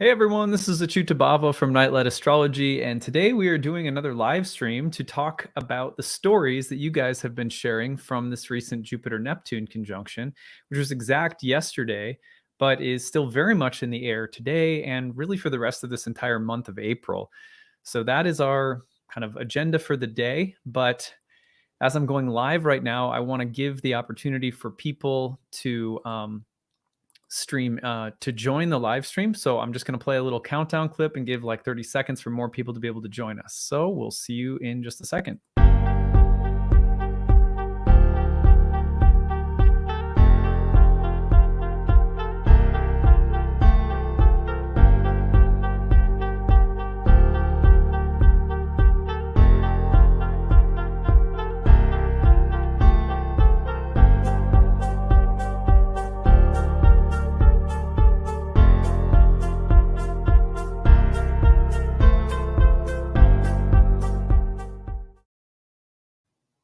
Hey everyone, this is Achutabhava from Nightlight Astrology, and today we are doing another live stream to talk about the stories that you guys have been sharing from this recent Jupiter-Neptune conjunction, which was exact yesterday, but is still very much in the air today and really for the rest of this entire month of April. So that is our kind of agenda for the day, but as I'm going live right now, I want to give the opportunity for people to stream to join the live stream. So I'm just going to play a little countdown clip and give like 30 seconds for more people to be able to join us. So we'll see you in just a second.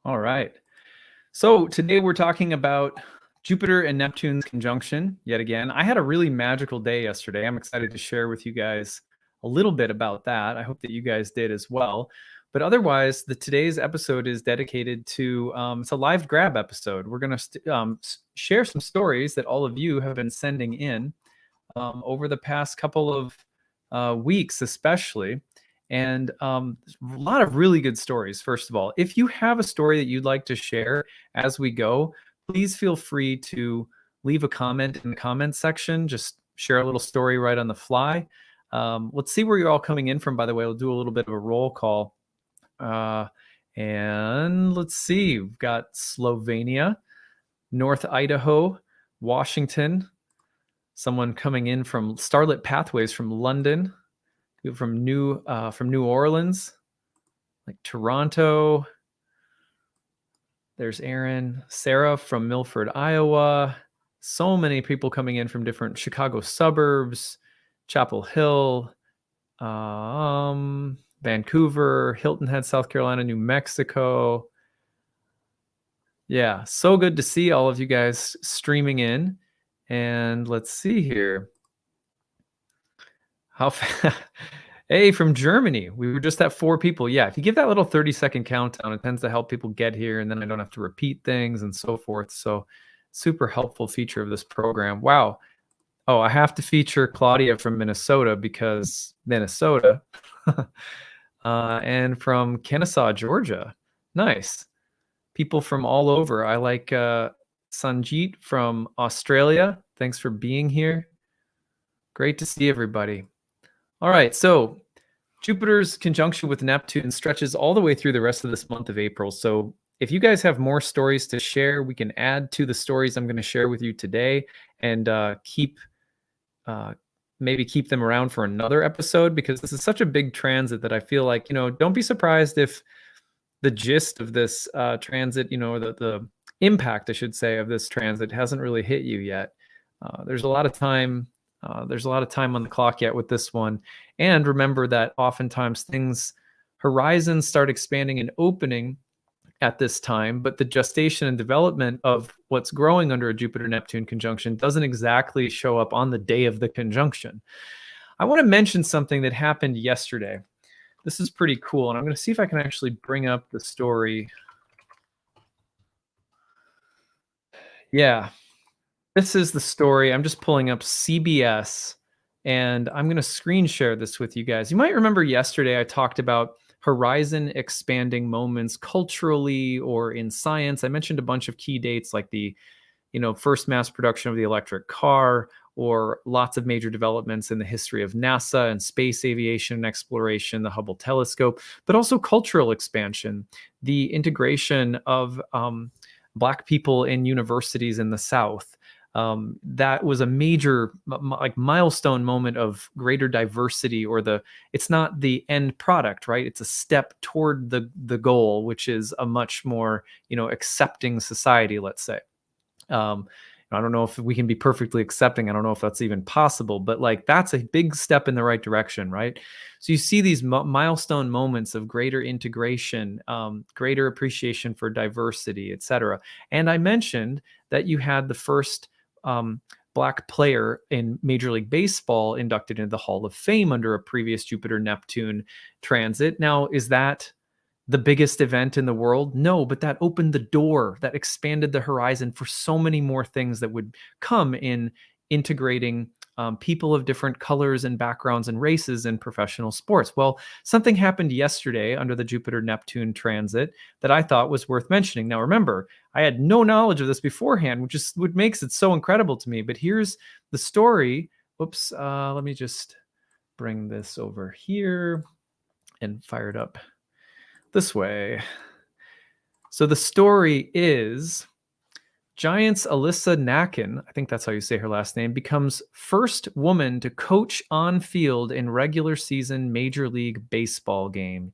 All right. So today we're talking about Jupiter and Neptune's conjunction yet again. I had a really magical day yesterday. I'm excited to share with you guys a little bit about that. I hope that you guys did as well. But otherwise, today's episode is dedicated to, it's a live grab episode. We're going to share some stories that all of you have been sending in over the past couple of weeks, especially. And a lot of really good stories. First of all, if you have a story that you'd like to share as we go, please feel free to leave a comment in the comments section. Just share a little story right on the fly. Let's see where you're all coming in from, by the way. We'll do a little bit of a roll call. And let's see, we've got Slovenia, North Idaho, Washington, someone coming in from Starlit Pathways from London, from New Orleans, like Toronto. There's Aaron, Sarah from Milford, Iowa. So many people coming in from different Chicago suburbs, Chapel Hill, Vancouver, Hilton Head, South Carolina, New Mexico. Yeah, so good to see all of you guys streaming in. And let's see here. Hey, from Germany. We were just at 4 people. Yeah, if you give that little 30-second countdown, it tends to help people get here, and then I don't have to repeat things and so forth. So super helpful feature of this program. Wow. Oh, I have to feature Claudia from Minnesota because Minnesota. And from Kennesaw, Georgia. Nice. People from all over. I like Sanjeet from Australia. Thanks for being here. Great to see everybody. All right, so Jupiter's conjunction with Neptune stretches all the way through the rest of this month of April. So if you guys have more stories to share, we can add to the stories I'm going to share with you today and maybe keep them around for another episode, because this is such a big transit that I feel like, don't be surprised if the gist of this transit, the impact, I should say, of this transit hasn't really hit you yet. There's a lot of time. There's a lot of time on the clock yet with this one. And remember that oftentimes horizons start expanding and opening at this time, but the gestation and development of what's growing under a Jupiter-Neptune conjunction doesn't exactly show up on the day of the conjunction. I want to mention something that happened yesterday. This is pretty cool, and I'm going to see if I can actually bring up the story. Yeah. This is the story. I'm just pulling up CBS, and I'm going to screen share this with you guys. You might remember yesterday I talked about horizon expanding moments culturally or in science. I mentioned a bunch of key dates like the, first mass production of the electric car, or lots of major developments in the history of NASA and space aviation and exploration, the Hubble telescope, but also cultural expansion, the integration of Black people in universities in the South. That was a major milestone moment of greater diversity, or it's not the end product, right? It's a step toward the goal, which is a much more, accepting society, let's say. I don't know if we can be perfectly accepting. I don't know if that's even possible, but that's a big step in the right direction, right? So you see these milestone moments of greater integration, greater appreciation for diversity, etc. And I mentioned that you had the first black player in Major League Baseball inducted into the Hall of Fame under a previous Jupiter-Neptune transit. Now, is that the biggest event in the world? No, but that opened the door, that expanded the horizon for so many more things that would come in integrating people of different colors and backgrounds and races in professional sports. Well, something happened yesterday under the Jupiter-Neptune transit that I thought was worth mentioning. Now, remember, I had no knowledge of this beforehand, which is what makes it so incredible to me. But here's the story. Oops, let me just bring this over here and fire it up this way. So the story is Giants' Alyssa Nakken, I think that's how you say her last name, becomes first woman to coach on field in regular season Major League Baseball game.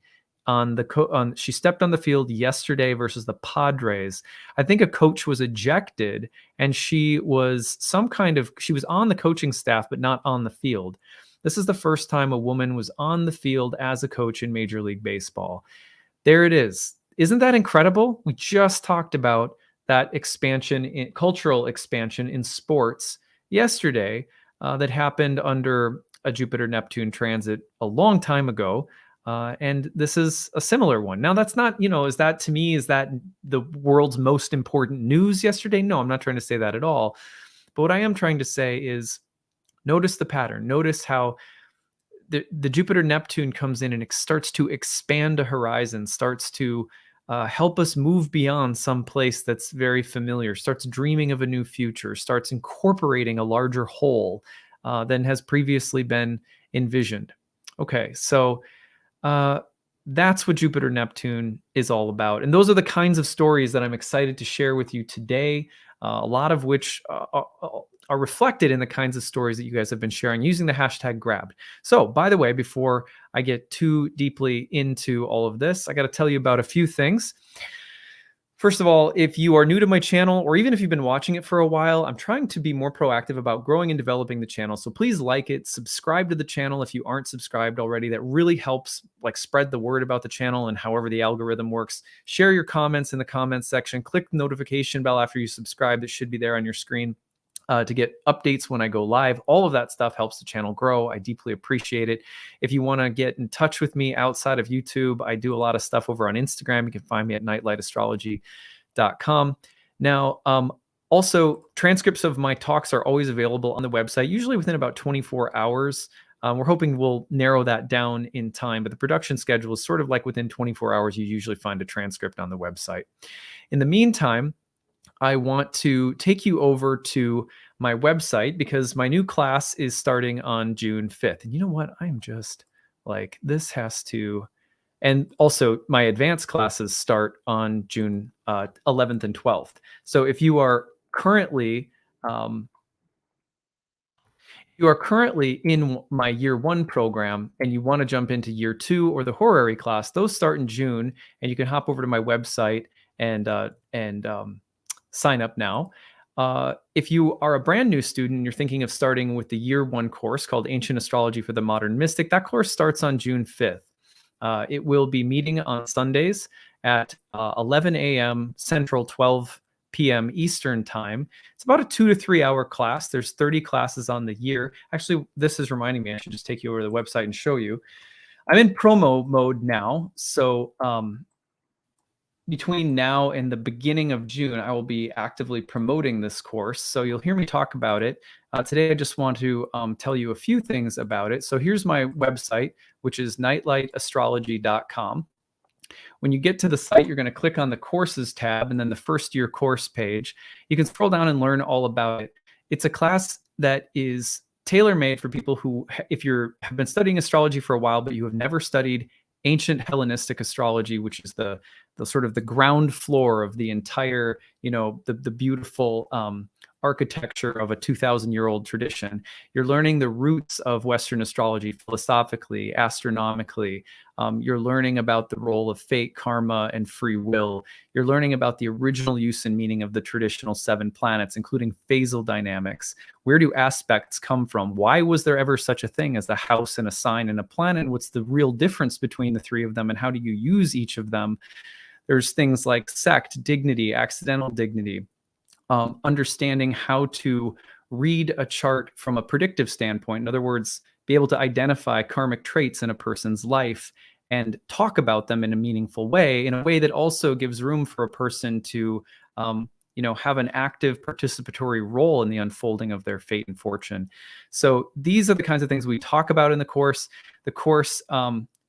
She stepped on the field yesterday versus the Padres. I think a coach was ejected, and she was on the coaching staff, but not on the field. This is the first time a woman was on the field as a coach in Major League Baseball. There it is. Isn't that incredible? We just talked about that cultural expansion in sports yesterday that happened under a Jupiter-Neptune transit a long time ago. And this is a similar one. Now, that's not, is that the world's most important news yesterday? No, I'm not trying to say that at all. But what I am trying to say is notice the pattern. Notice how the Jupiter-Neptune comes in and it starts to expand a horizon, starts to help us move beyond some place that's very familiar, starts dreaming of a new future, starts incorporating a larger whole than has previously been envisioned. Okay, so that's what Jupiter-Neptune is all about. And those are the kinds of stories that I'm excited to share with you today, a lot of which are reflected in the kinds of stories that you guys have been sharing using the hashtag grabbed. So, by the way, before I get too deeply into all of this, I got to tell you about a few things. First of all, if you are new to my channel, or even if you've been watching it for a while, I'm trying to be more proactive about growing and developing the channel. So please like it, subscribe to the channel if you aren't subscribed already. That really helps spread the word about the channel and however the algorithm works. Share your comments in the comments section. Click the notification bell after you subscribe. It should be there on your screen to get updates when I go live. All of that stuff helps the channel grow. I deeply appreciate it. If you want to get in touch with me outside of YouTube, I do a lot of stuff over on Instagram. You can find me at nightlightastrology.com. Now, also, transcripts of my talks are always available on the website, usually within about 24 hours. We're hoping we'll narrow that down in time, but the production schedule is sort of like within 24 hours, you usually find a transcript on the website. In the meantime, I want to take you over to my website because my new class is starting on June 5th. And you know what? I'm just this has to, and also my advanced classes start on June 11th and 12th. So if you are currently in my year 1 program and you want to jump into year 2 or the horary class, those start in June, and you can hop over to my website and sign up now. If you are a brand new student and you're thinking of starting with the year 1 course called Ancient Astrology for the Modern Mystic, that course starts on June 5th. It will be meeting on Sundays at 11 a.m. Central, 12 p.m. Eastern time. It's about a 2 to 3 hour class. There's 30 classes on the year. Actually, this is reminding me, I should just take you over to the website and show you. I'm in promo mode now. So between now and the beginning of June, I will be actively promoting this course. So you'll hear me talk about it. Today, I just want to tell you a few things about it. So here's my website, which is nightlightastrology.com. When you get to the site, you're going to click on the courses tab and then the first year course page. You can scroll down and learn all about it. It's a class that is tailor-made for people who, if you have been studying astrology for a while, but you have never studied ancient Hellenistic astrology, which is the sort of the ground floor of the entire, the beautiful architecture of a 2,000-year-old tradition. You're learning the roots of Western astrology philosophically, astronomically. You're learning about the role of fate, karma, and free will. You're learning about the original use and meaning of the traditional 7 planets, including phasal dynamics. Where do aspects come from? Why was there ever such a thing as a house and a sign and a planet? What's the real difference between the 3 of them, and how do you use each of them? There's things like sect, dignity, accidental dignity, understanding how to read a chart from a predictive standpoint. In other words, be able to identify karmic traits in a person's life and talk about them in a meaningful way, in a way that also gives room for a person to have an active participatory role in the unfolding of their fate and fortune. So these are the kinds of things we talk about in the course. The course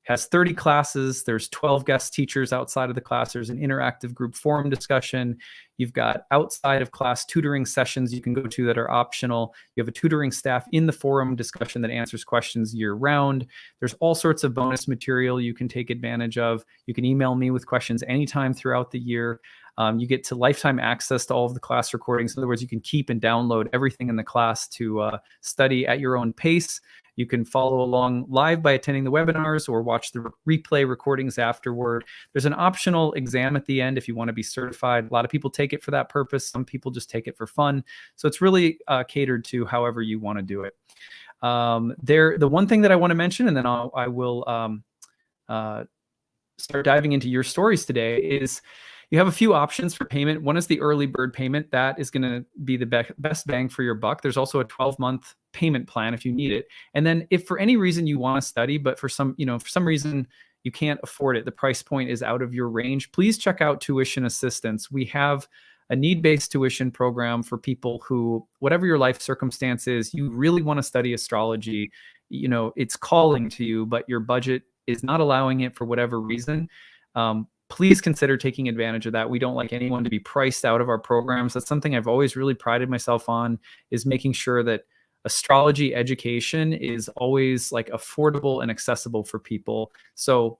has 30 classes. There's 12 guest teachers outside of the class. There's an interactive group forum discussion. You've got outside of class tutoring sessions you can go to that are optional. You have a tutoring staff in the forum discussion that answers questions year round. There's all sorts of bonus material you can take advantage of. You can email me with questions anytime throughout the year. You get to lifetime access to all of the class recordings. In other words, you can keep and download everything in the class to study at your own pace. You can follow along live by attending the webinars or watch the replay recordings afterward. There's an optional exam at the end if you want to be certified. A lot of people take it for that purpose. Some people just take it for fun. So it's really catered to however you want to do it. The one thing that I want to mention, and then I will start diving into your stories today, is you have a few options for payment. One is the early bird payment. That is going to be the best bang for your buck. There's also a 12-month payment plan if you need it. And then if for any reason you want to study, but for some reason you can't afford it, the price point is out of your range, please check out Tuition Assistance. We have a need-based tuition program for people who, whatever your life circumstance is, you really want to study astrology. It's calling to you, but your budget is not allowing it for whatever reason. Please consider taking advantage of that. We don't like anyone to be priced out of our programs. That's something I've always really prided myself on, is making sure that astrology education is always like affordable and accessible for people. So,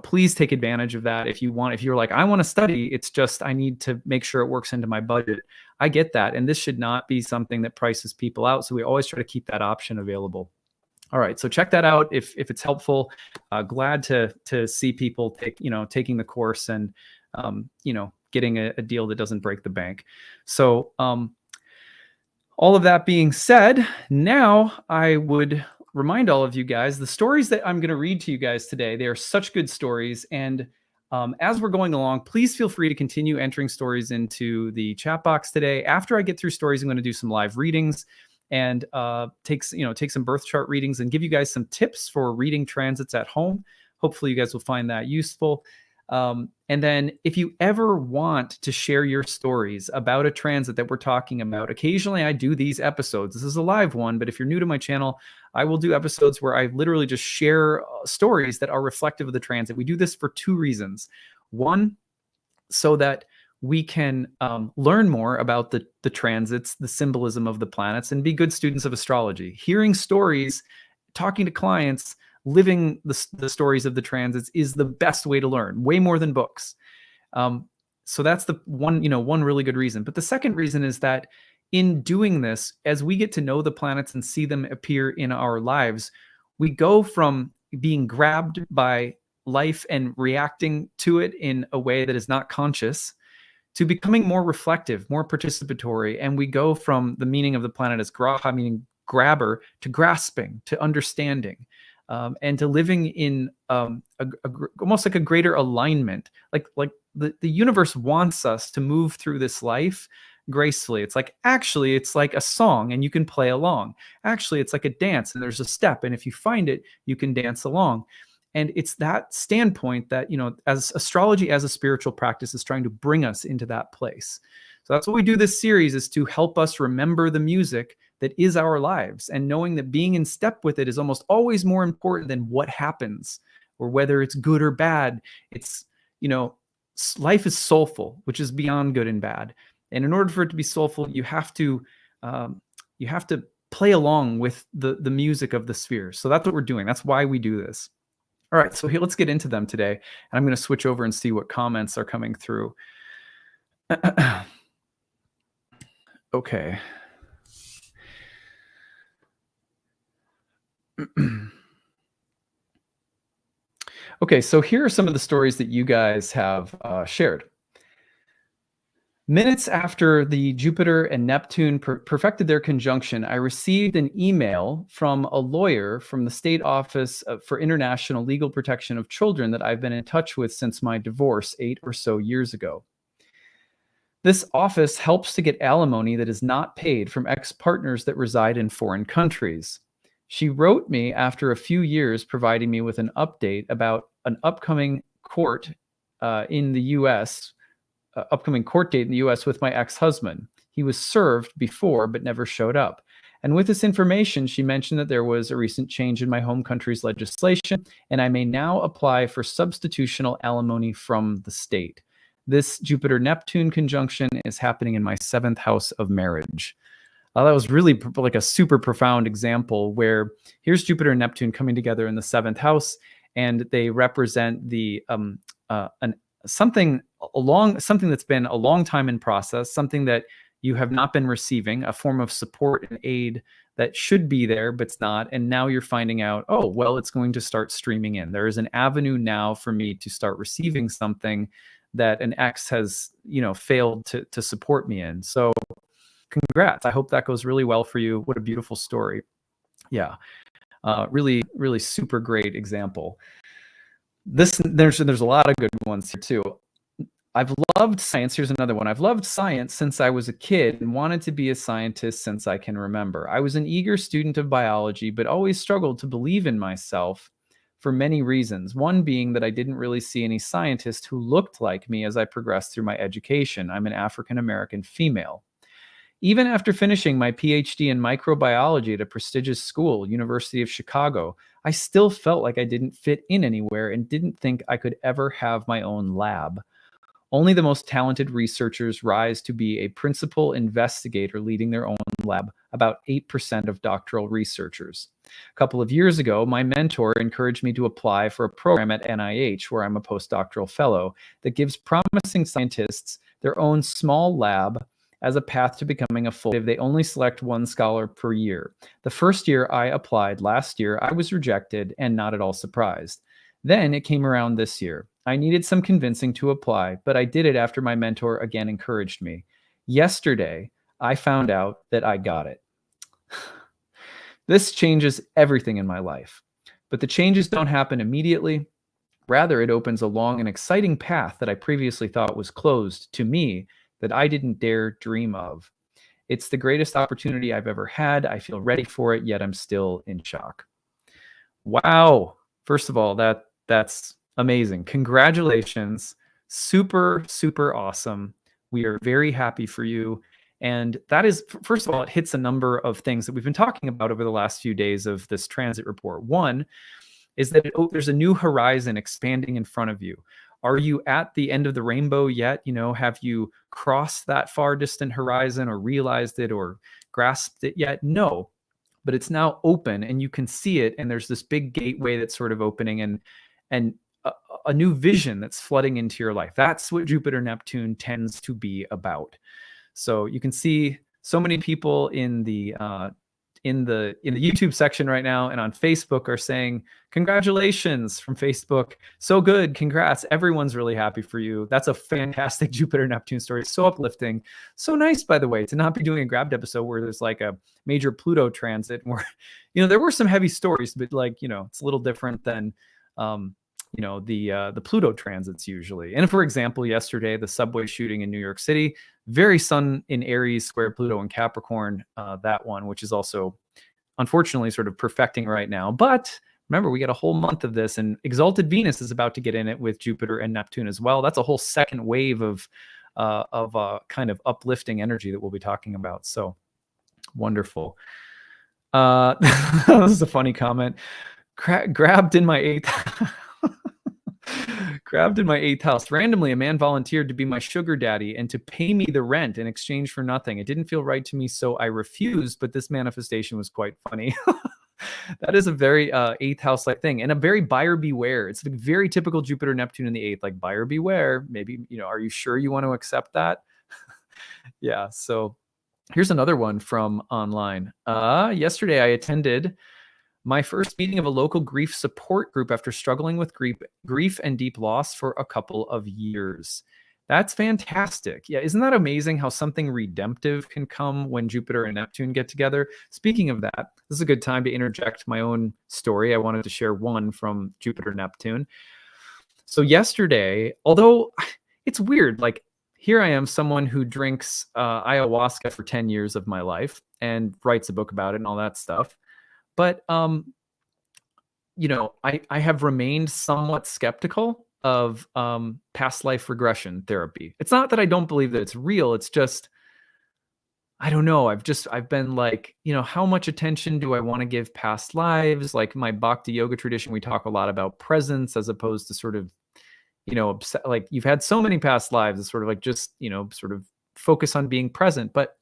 please take advantage of that. If you're like, I want to study, it's just, I need to make sure it works into my budget. I get that. And this should not be something that prices people out. So we always try to keep that option available. All right, so check that out if it's helpful. Glad to see people taking the course and getting a deal that doesn't break the bank. So all of that being said, now I would remind all of you guys the stories that I'm going to read to you guys today. They are such good stories, and as we're going along, please feel free to continue entering stories into the chat box today. After I get through stories, I'm going to do some live readings and take some birth chart readings and give you guys some tips for reading transits at home. Hopefully you guys will find that useful. And then if you ever want to share your stories about a transit that we're talking about, occasionally I do these episodes. This is a live one, but if you're new to my channel, I will do episodes where I literally just share stories that are reflective of the transit. We do this for two reasons. One, so that we can learn more about the transits, the symbolism of the planets, and be good students of astrology. Hearing stories, talking to clients, living the stories of the transits is the best way to learn, way more than books. So that's the one really good reason. But the second reason is that in doing this, as we get to know the planets and see them appear in our lives, we go from being grabbed by life and reacting to it in a way that is not conscious to becoming more reflective, more participatory. And we go from the meaning of the planet as graha, meaning grabber, to grasping, to understanding, and to living in almost like a greater alignment. Like the universe wants us to move through this life gracefully. It's like, actually, it's like a song and you can play along. Actually, it's like a dance and there's a step. And if you find it, you can dance along. And it's that standpoint that, as astrology as a spiritual practice is trying to bring us into that place. So that's what we do this series, is to help us remember the music that is our lives, and knowing that being in step with it is almost always more important than what happens or whether it's good or bad. It's, life is soulful, which is beyond good and bad. And in order for it to be soulful, you have to play along with the music of the spheres. So that's what we're doing. That's why we do this. All right, so here, let's get into them today. And I'm going to switch over and see what comments are coming through. Okay. Okay, so here are some of the stories that you guys have shared. Minutes after the Jupiter and Neptune perfected their conjunction, I received an email from a lawyer from the State Office for International Legal Protection of Children that I've been in touch with since my divorce 8 or so years ago. This office helps to get alimony that is not paid from ex-partners that reside in foreign countries. She wrote me after a few years providing me with an update about an upcoming court in the US, upcoming court date in the US with my ex-husband. He was served before but never showed up. And with this information, she mentioned that there was a recent change in my home country's legislation, and I may now apply for substitutional alimony from the state. This Jupiter-Neptune conjunction is happening in my 7th house of marriage. That was really like a super profound example where here's Jupiter and Neptune coming together in the 7th house, and they represent the something that's been a long time in process, something that you have not been receiving, a form of support and aid that should be there, but it's not. And now you're finding out, oh, well, it's going to start streaming in. There is an avenue now for me to start receiving something that an ex has, failed to support me in. So congrats. I hope that goes really well for you. What a beautiful story. Yeah. Really, really super great example. There's a lot of good ones here too. I've loved science. Here's another one. I've loved science since I was a kid and wanted to be a scientist since I can remember. I was an eager student of biology, but always struggled to believe in myself for many reasons. One being that I didn't really see any scientist who looked like me as I progressed through my education. I'm an African-American female. Even after finishing my PhD in microbiology at a prestigious school, University of Chicago, I still felt like I didn't fit in anywhere and didn't think I could ever have my own lab. Only the most talented researchers rise to be a principal investigator leading their own lab, about 8% of doctoral researchers. A couple of years ago, my mentor encouraged me to apply for a program at NIH, where I'm a postdoctoral fellow, that gives promising scientists their own small lab as a path to becoming a full. They only select one scholar per year. The first year I applied last year, I was rejected and not at all surprised. Then it came around this year. I needed some convincing to apply, but I did it after my mentor again encouraged me. Yesterday, I found out that I got it. This changes everything in my life. But the changes don't happen immediately. Rather, it opens a long and exciting path that I previously thought was closed to me that I didn't dare dream of. It's the greatest opportunity I've ever had. I feel ready for it, yet I'm still in shock. Wow. First of all, that's amazing. Congratulations. Super, super awesome. We are very happy for you. And that is, first of all, it hits a number of things that we've been talking about over the last few days of this transit report. One is that there's a new horizon expanding in front of you. Are you at the end of the rainbow yet? Have you crossed that far distant horizon or realized it or grasped it yet? No, but it's now open and you can see it. And there's this big gateway that's sort of opening and a new vision that's flooding into your life. That's what Jupiter Neptune tends to be about. So you can see so many people in the YouTube section right now and on Facebook are saying, congratulations from Facebook. So good. Congrats. Everyone's really happy for you. That's a fantastic Jupiter Neptune story. So uplifting. So nice, by the way, to not be doing a Grabbed episode where there's like a major Pluto transit where, there were some heavy stories, but it's a little different than, the Pluto transits usually. And for example, yesterday, the subway shooting in New York City, very Sun in Aries, square Pluto and Capricorn, that one, which is also unfortunately sort of perfecting right now. But remember, we got a whole month of this, and exalted Venus is about to get in it with Jupiter and Neptune as well. That's a whole second wave of kind of uplifting energy that we'll be talking about. So wonderful. This is a funny comment. Grabbed in my eighth house. Randomly, a man volunteered to be my sugar daddy and to pay me the rent in exchange for nothing. It didn't feel right to me, so I refused, but this manifestation was quite funny. That is a very eighth house-like thing, and a very buyer beware. It's a very typical Jupiter Neptune in the eighth, like buyer beware. Maybe, are you sure you want to accept that? Yeah, so here's another one from online. Yesterday, I attended my first meeting of a local grief support group after struggling with grief and deep loss for a couple of years. That's fantastic. Yeah, isn't that amazing how something redemptive can come when Jupiter and Neptune get together? Speaking of that, this is a good time to interject my own story. I wanted to share one from Jupiter Neptune. So yesterday, although it's weird, like here I am, someone who drinks ayahuasca for 10 years of my life and writes a book about it and all that stuff. But I have remained somewhat skeptical of past life regression therapy. It's not that I don't believe that it's real. It's just, I don't know. I've been like, how much attention do I want to give past lives? Like my Bhakti yoga tradition, we talk a lot about presence as opposed to sort of, like you've had so many past lives. It's sort of like just, sort of focus on being present. But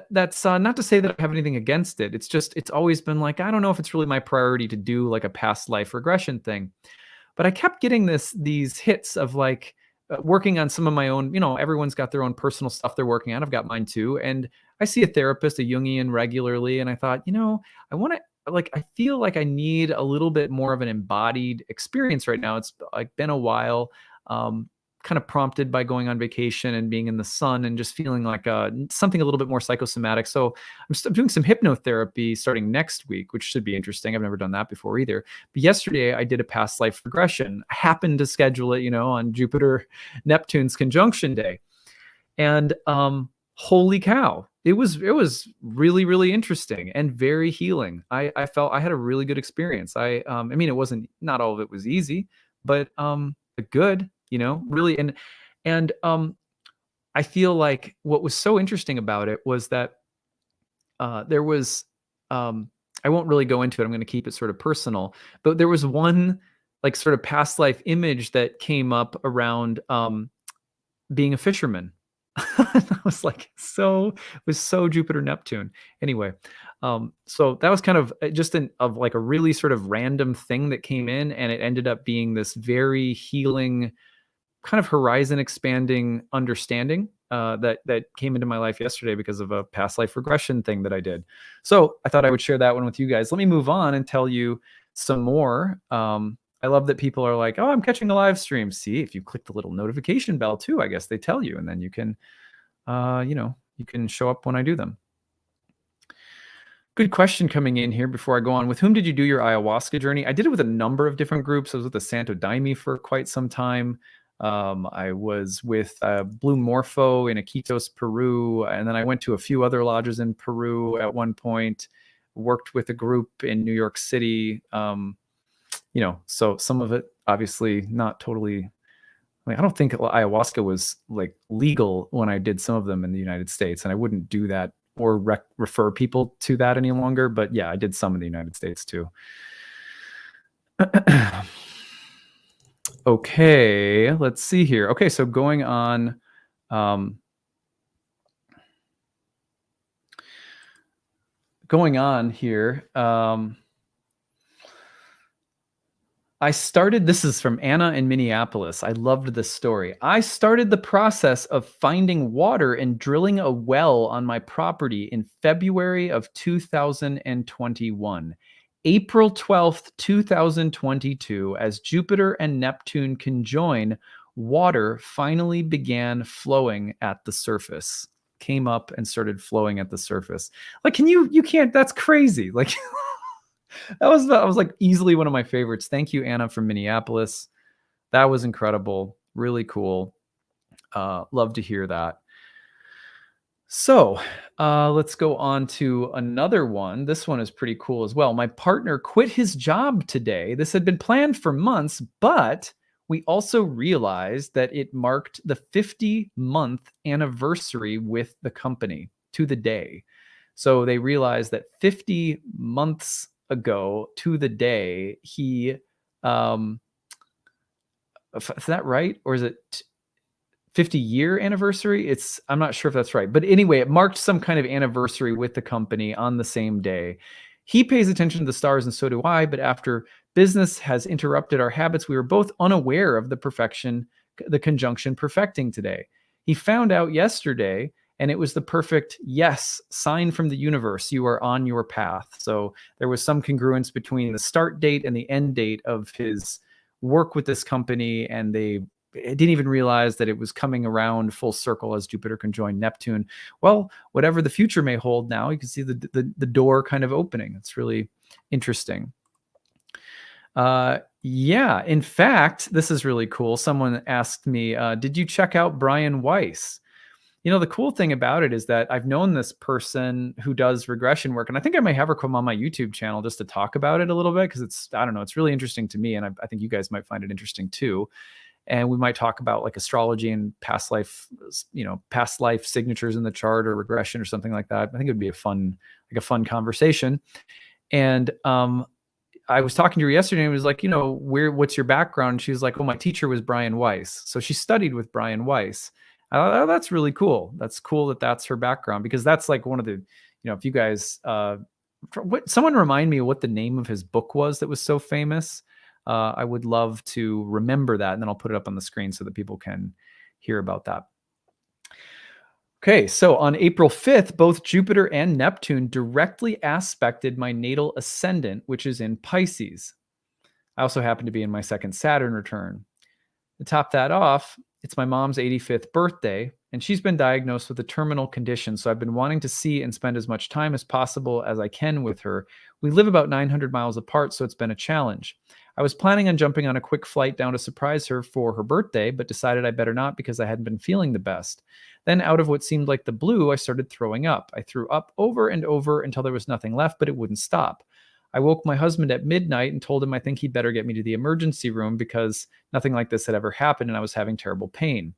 that's not to say that I have anything against it. It's always been like, I don't know if it's really my priority to do like a past life regression thing. But I kept getting these hits of like working on some of my own, everyone's got their own personal stuff they're working on. I've got mine too. And I see a therapist, a Jungian regularly. And I thought, I want to, like, I feel like I need a little bit more of an embodied experience right now. It's like been a while. Kind of prompted by going on vacation and being in the sun and just feeling like something a little bit more psychosomatic. So I'm doing some hypnotherapy starting next week, which should be interesting. I've never done that before either. But yesterday I did a past life regression. I happened to schedule it, on Jupiter Neptune's conjunction day. And holy cow, it was really, really interesting and very healing. I felt I had a really good experience. I mean, not all of it was easy, but good. Really. And I feel like what was so interesting about it was that there was, I won't really go into it. I'm going to keep it sort of personal, but there was one like sort of past life image that came up around being a fisherman. I was like, it was so Jupiter Neptune. Anyway, so that was kind of just like a really sort of random thing that came in, and it ended up being this very healing, kind of horizon expanding understanding that came into my life yesterday because of a past life regression thing that I did. So I thought I would share that one with you guys. Let me move on and tell you some more. I love that people are like, oh, I'm catching a live stream. See, if you click the little notification bell too, I guess they tell you, and then you can, you can show up when I do them. Good question coming in here before I go on. With whom did you do your ayahuasca journey? I did it with a number of different groups. I was with the Santo Daime for quite some time. I was with Blue Morpho in Iquitos, Peru, and then I went to a few other lodges in Peru at one point, worked with a group in New York City. So some of it obviously not totally, like, I don't think ayahuasca was like legal when I did some of them in the United States, and I wouldn't do that or refer people to that any longer. But yeah, I did some in the United States too. Okay, let's see here. Okay, so going on, here. I started, this is from Anna in Minneapolis. I loved this story. I started the process of finding water and drilling a well on my property in February of 2021. April 12th, 2022, as Jupiter and Neptune conjoin, water finally began flowing at the surface. Came up and started flowing at the surface. Like, you can't, that's crazy. Like, that was like easily one of my favorites. Thank you, Anna from Minneapolis. That was incredible. Really cool. Love to hear that. So let's go on to another one. This one is pretty cool as well. My partner quit his job today. This had been planned for months, but we also realized that it marked the 50-month anniversary with the company to the day. So they realized that 50 months ago to the day, he, is that right? Or is it 50-year anniversary? I'm not sure if that's right. But anyway, it marked some kind of anniversary with the company on the same day. He pays attention to the stars, and so do I. But after business has interrupted our habits, we were both unaware of the conjunction perfecting today. He found out yesterday, and it was the perfect yes sign from the universe. You are on your path. So there was some congruence between the start date and the end date of his work with this company, and they didn't even realize that it was coming around full circle as Jupiter conjoined Neptune. Well, whatever the future may hold now, you can see the door kind of opening. It's really interesting. Yeah. In fact, this is really cool. Someone asked me, did you check out Brian Weiss? The cool thing about it is that I've known this person who does regression work, and I think I might have her come on my YouTube channel just to talk about it a little bit because I don't know, it's really interesting to me, and I think you guys might find it interesting too. And we might talk about like astrology and past life signatures in the chart or regression or something like that. I think it would be a fun conversation. And I was talking to her yesterday and was like, what's your background? And she was like, oh, my teacher was Brian Weiss. So she studied with Brian Weiss. I thought, oh, that's really cool. That's cool that's her background, because that's like one of the, if you guys, someone remind me what the name of his book was that was so famous. I would love to remember that, and then I'll put it up on the screen so that people can hear about that. Okay, so on April 5th, both Jupiter and Neptune directly aspected my natal ascendant, which is in Pisces. I also happen to be in my second Saturn return. To top that off, it's my mom's 85th birthday, and she's been diagnosed with a terminal condition, so I've been wanting to see and spend as much time as possible as I can with her. We live about 900 miles apart, so it's been a challenge. I was planning on jumping on a quick flight down to surprise her for her birthday, but decided I better not because I hadn't been feeling the best. Then, out of what seemed like the blue, I started throwing up. I threw up over and over until there was nothing left, but it wouldn't stop. I woke my husband at midnight and told him I think he'd better get me to the emergency room because nothing like this had ever happened and I was having terrible pain.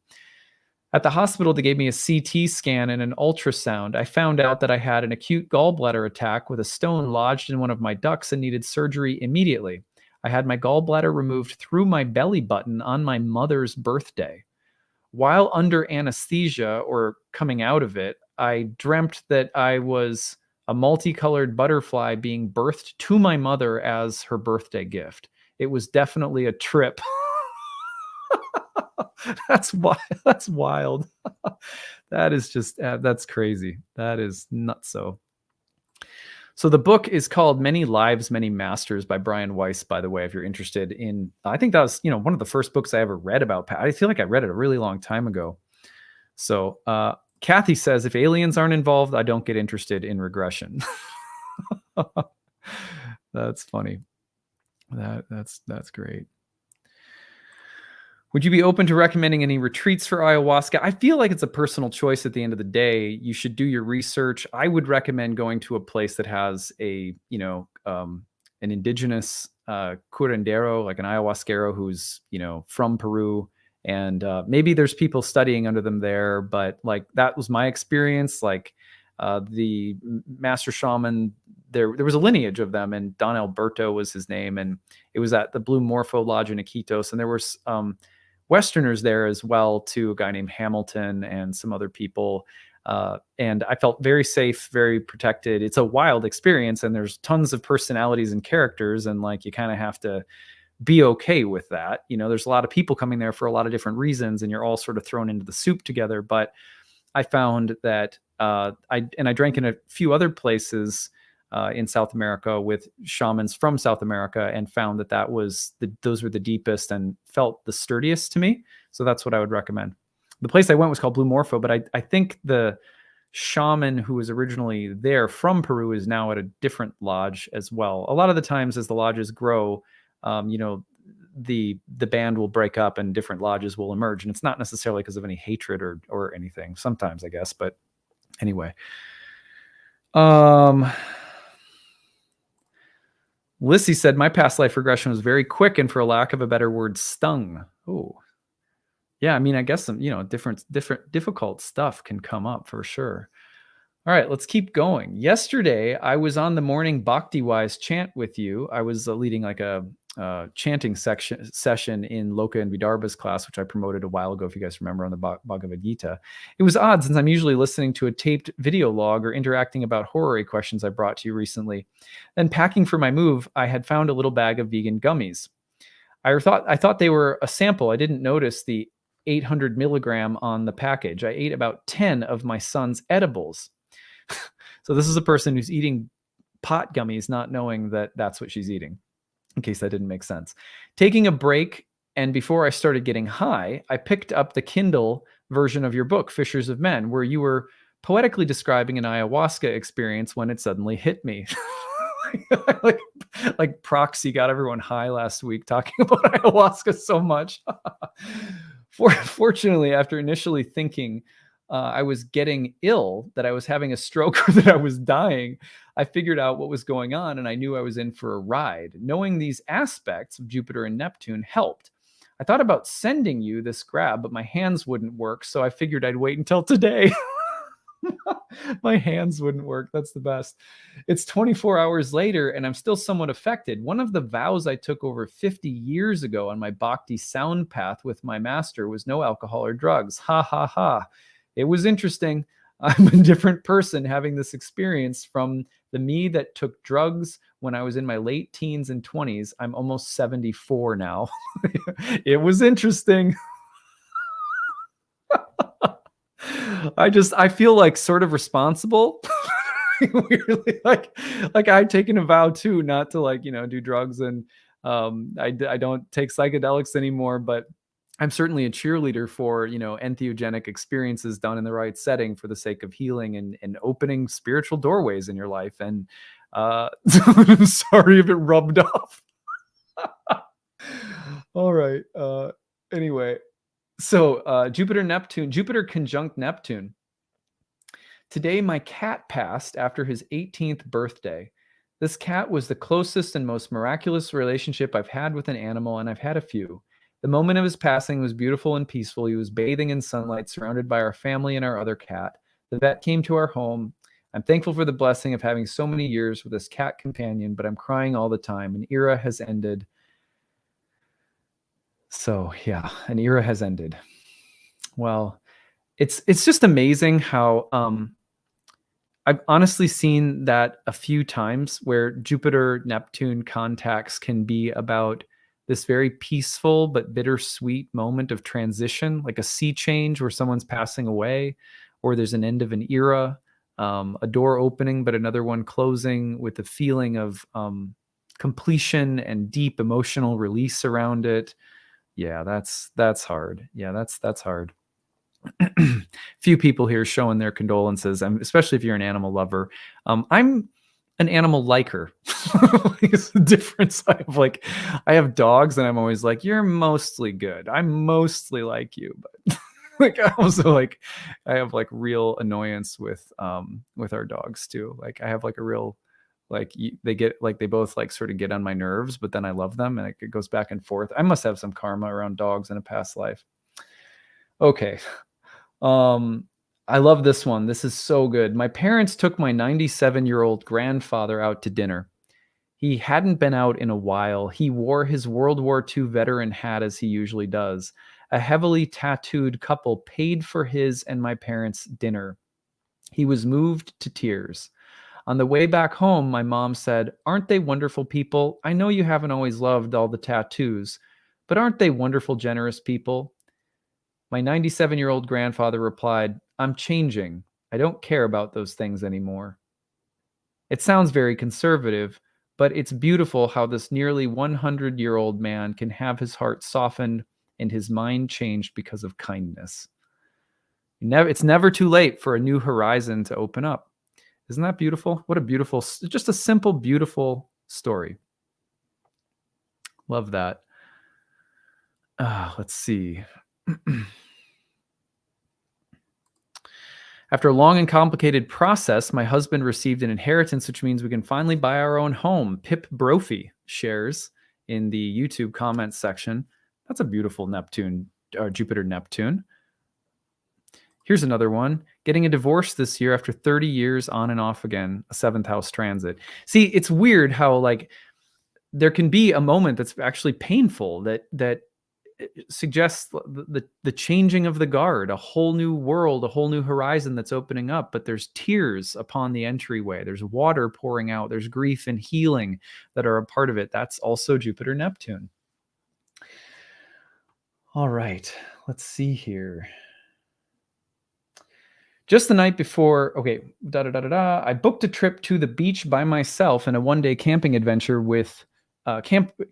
At the hospital, they gave me a CT scan and an ultrasound. I found out that I had an acute gallbladder attack with a stone lodged in one of my ducts and needed surgery immediately. I had my gallbladder removed through my belly button on my mother's birthday. While under anesthesia or coming out of it, I dreamt that I was a multicolored butterfly being birthed to my mother as her birthday gift. It was definitely a trip. That's wild. That is just, that's crazy. That is nutso. So the book is called Many Lives, Many Masters by Brian Weiss, by the way, if you're interested in, I think that was, one of the first books I ever read about. I feel like I read it a really long time ago. So Kathy says, if aliens aren't involved, I don't get interested in regression. That's funny. That's great. Would you be open to recommending any retreats for ayahuasca? I feel like it's a personal choice at the end of the day. You should do your research. I would recommend going to a place that has an indigenous curandero, like an ayahuasquero who's, from Peru. And maybe there's people studying under them there, but like that was my experience. Like the master shaman, there was a lineage of them, and Don Alberto was his name. And it was at the Blue Morpho Lodge in Iquitos. And there were Westerners there as well, too, a guy named Hamilton and some other people. And I felt very safe, very protected. It's a wild experience, and there's tons of personalities and characters, and like you kind of have to be okay with that. There's a lot of people coming there for a lot of different reasons, and you're all sort of thrown into the soup together. But I found that I drank in a few other places in South America with shamans from South America, and found that those were the deepest and felt the sturdiest to me. So that's what I would recommend. The place I went was called Blue Morpho, but I think the shaman who was originally there from Peru is now at a different lodge as well. A lot of the times as the lodges grow, the band will break up and different lodges will emerge. And it's not necessarily because of any hatred or anything. Sometimes, I guess, but anyway. Lissy said, my past life regression was very quick and, for a lack of a better word, stung. Oh, yeah. I mean, I guess some, different difficult stuff can come up for sure. All right, let's keep going. Yesterday, I was on the morning Bhakti Wise chant with you. I was leading like a chanting session in Loka and Vidarbha's class, which I promoted a while ago, if you guys remember, on the Bhagavad Gita. It was odd since I'm usually listening to a taped video log or interacting about horary questions I brought to you recently. Then packing for my move, I had found a little bag of vegan gummies. I thought they were a sample. I didn't notice the 800 milligram on the package. I ate about 10 of my son's edibles. So this is a person who's eating pot gummies, not knowing that that's what she's eating, in case that didn't make sense. Taking a break, and before I started getting high, I picked up the Kindle version of your book, Fishers of Men, where you were poetically describing an ayahuasca experience when it suddenly hit me. like, like proxy got everyone high last week talking about ayahuasca so much. Fortunately, after initially thinking I was getting ill, that I was having a stroke, or that I was dying, I figured out what was going on, and I knew I was in for a ride. Knowing these aspects of Jupiter and Neptune helped. I thought about sending you this grab, but my hands wouldn't work, so I figured I'd wait until today. My hands wouldn't work. That's the best. It's 24 hours later, and I'm still somewhat affected. One of the vows I took over 50 years ago on my Bhakti sound path with my master was no alcohol or drugs. Ha ha ha. It was interesting. I'm a different person having this experience from the me that took drugs when I was in my late teens and 20s. I'm almost 74 now. It was interesting. I feel like sort of responsible. Weirdly, like I've taken a vow too, not to like, do drugs, and I don't take psychedelics anymore, but I'm certainly a cheerleader for, entheogenic experiences done in the right setting for the sake of healing and opening spiritual doorways in your life. And I'm sorry if it rubbed off. All right. Anyway, so Jupiter conjunct Neptune. Today, my cat passed after his 18th birthday. This cat was the closest and most miraculous relationship I've had with an animal, and I've had a few. The moment of his passing was beautiful and peaceful. He was bathing in sunlight, surrounded by our family and our other cat. The vet came to our home. I'm thankful for the blessing of having so many years with this cat companion, but I'm crying all the time. An era has ended. So, yeah, an era has ended. Well, it's just amazing how I've honestly seen that a few times where Jupiter Neptune contacts can be about this very peaceful but bittersweet moment of transition, like a sea change where someone's passing away, or there's an end of an era, a door opening but another one closing, with a feeling of completion and deep emotional release around it. Yeah, that's hard. Yeah, that's hard. Few people here showing their condolences, especially if you're an animal lover. I'm an animal liker. It's the difference. I have dogs, and I'm always like, you're mostly good. I'm mostly like you, but like I also I have like real annoyance with our dogs too. Like I have like a real they both like sort of get on my nerves, but then I love them, and it goes back and forth. I must have some karma around dogs in a past life. Okay. I love this one. This is so good. My parents took my 97-year-old grandfather out to dinner. He hadn't been out in a while. He wore his World War II veteran hat as he usually does. A heavily tattooed couple paid for his and my parents' dinner. He was moved to tears. On the way back home, my mom said, "Aren't they wonderful people? I know you haven't always loved all the tattoos, but aren't they wonderful, generous people?" My 97-year-old grandfather replied, "I'm changing. I don't care about those things anymore." It sounds very conservative, but it's beautiful how this nearly 100-year-old man can have his heart softened and his mind changed because of kindness. It's never too late for a new horizon to open up. Isn't that beautiful? What a beautiful, just a simple, beautiful story. Love that. Let's see. After a long and complicated process, my husband received an inheritance, which means we can finally buy our own home. Pip Brophy shares in the YouTube comments section. That's a beautiful Jupiter Neptune. Here's another one. Getting a divorce this year after 30 years on and off again, a 7th house transit. See, it's weird how there can be a moment that's actually painful that suggests the changing of the guard, a whole new world, a whole new horizon that's opening up, but there's tears upon the entryway. There's water pouring out. There's grief and healing that are a part of it. That's also Jupiter Neptune. All right, let's see here. Just the night before, okay, I booked a trip to the beach by myself and a one-day camping adventure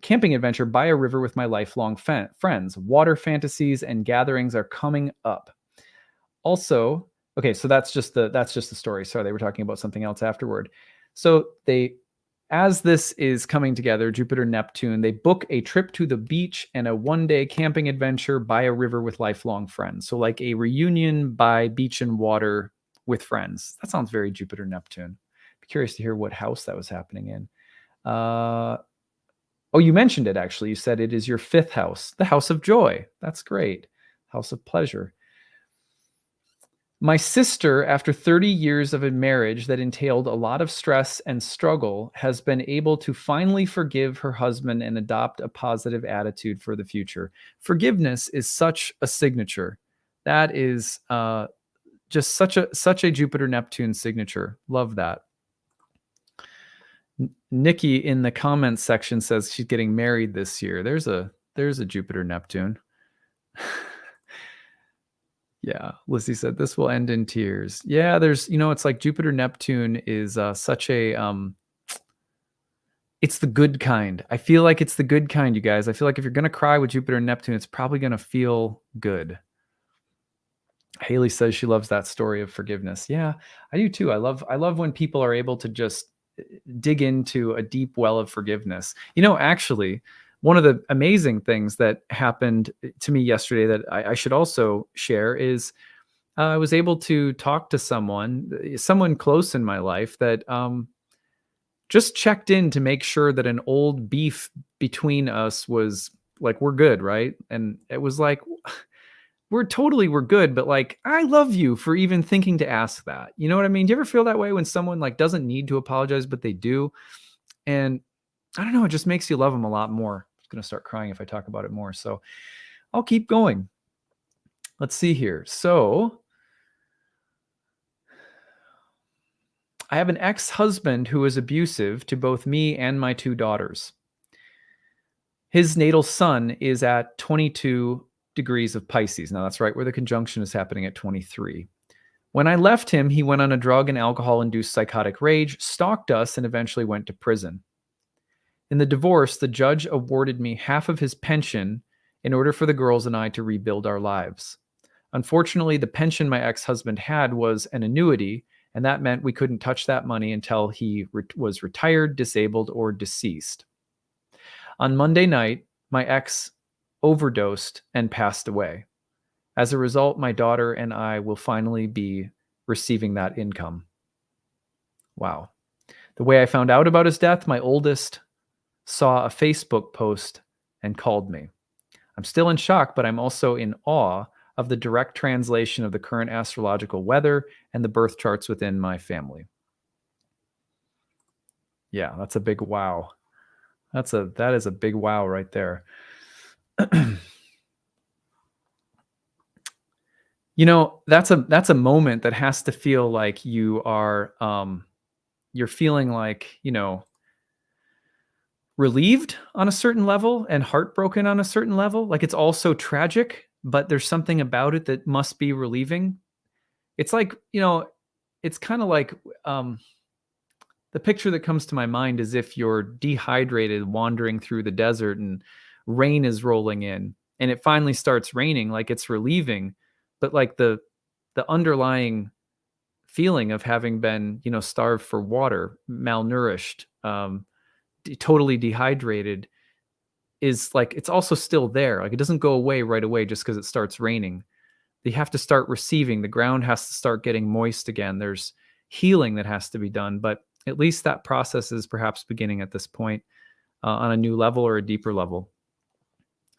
camping adventure by a river with my lifelong friends. Water fantasies and gatherings are coming up. Also, okay, so that's just the story. Sorry, they were talking about something else afterward. So they as this is coming together, Jupiter, Neptune, they book a trip to the beach and a one-day camping adventure by a river with lifelong friends. So like a reunion by beach and water with friends. That sounds very Jupiter, Neptune. Be curious to hear what house that was happening in. Oh, you mentioned it actually. You said it is your 5th house, the house of joy. That's great. House of pleasure. My sister, after 30 years of a marriage that entailed a lot of stress and struggle, has been able to finally forgive her husband and adopt a positive attitude for the future. Forgiveness is such a signature. That is just such a Jupiter Neptune signature. Love that. Nikki in the comments section says she's getting married this year. There's a Jupiter Neptune. Yeah, Lizzie said this will end in tears. Yeah, there's, it's like Jupiter Neptune is such a it's the good kind. I feel like it's the good kind, you guys. I feel like if you're gonna cry with Jupiter and Neptune, it's probably gonna feel good. Haley says she loves that story of forgiveness. Yeah, I do too. I love when people are able to just dig into a deep well of forgiveness. Actually, one of the amazing things that happened to me yesterday that I should also share is I was able to talk to someone close in my life that just checked in to make sure that an old beef between us was like, we're good, right? And it was like, we're good, but like, I love you for even thinking to ask that. You know what I mean? Do you ever feel that way when someone like doesn't need to apologize, but they do? And I don't know, it just makes you love them a lot more. I'm going to start crying if I talk about it more. So I'll keep going. Let's see here. So I have an ex-husband who is abusive to both me and my 2 daughters. His natal sun is at 22 degrees of Pisces. Now that's right where the conjunction is happening at 23. When I left him, he went on a drug and alcohol-induced psychotic rage, stalked us, and eventually went to prison. In the divorce, the judge awarded me half of his pension in order for the girls and I to rebuild our lives. Unfortunately, the pension my ex-husband had was an annuity, and that meant we couldn't touch that money until he was retired, disabled, or deceased. On Monday night, my ex overdosed and passed away. As a result, my daughter and I will finally be receiving that income. Wow. The way I found out about his death, my oldest saw a Facebook post and called me. I'm still in shock, but I'm also in awe of the direct translation of the current astrological weather and the birth charts within my family. Yeah, that's a big wow. That is a big wow right there. That's a moment that has to feel like you are you're feeling like, relieved on a certain level and heartbroken on a certain level. Like it's all so tragic, but there's something about it that must be relieving. It's like, it's kind of like the picture that comes to my mind is if you're dehydrated wandering through the desert and rain is rolling in and it finally starts raining, like it's relieving, but like the underlying feeling of having been, starved for water, malnourished, totally dehydrated is like, it's also still there. Like it doesn't go away right away just because it starts raining. They have to start receiving. The ground has to start getting moist again. There's healing that has to be done, but at least that process is perhaps beginning at this point on a new level or a deeper level.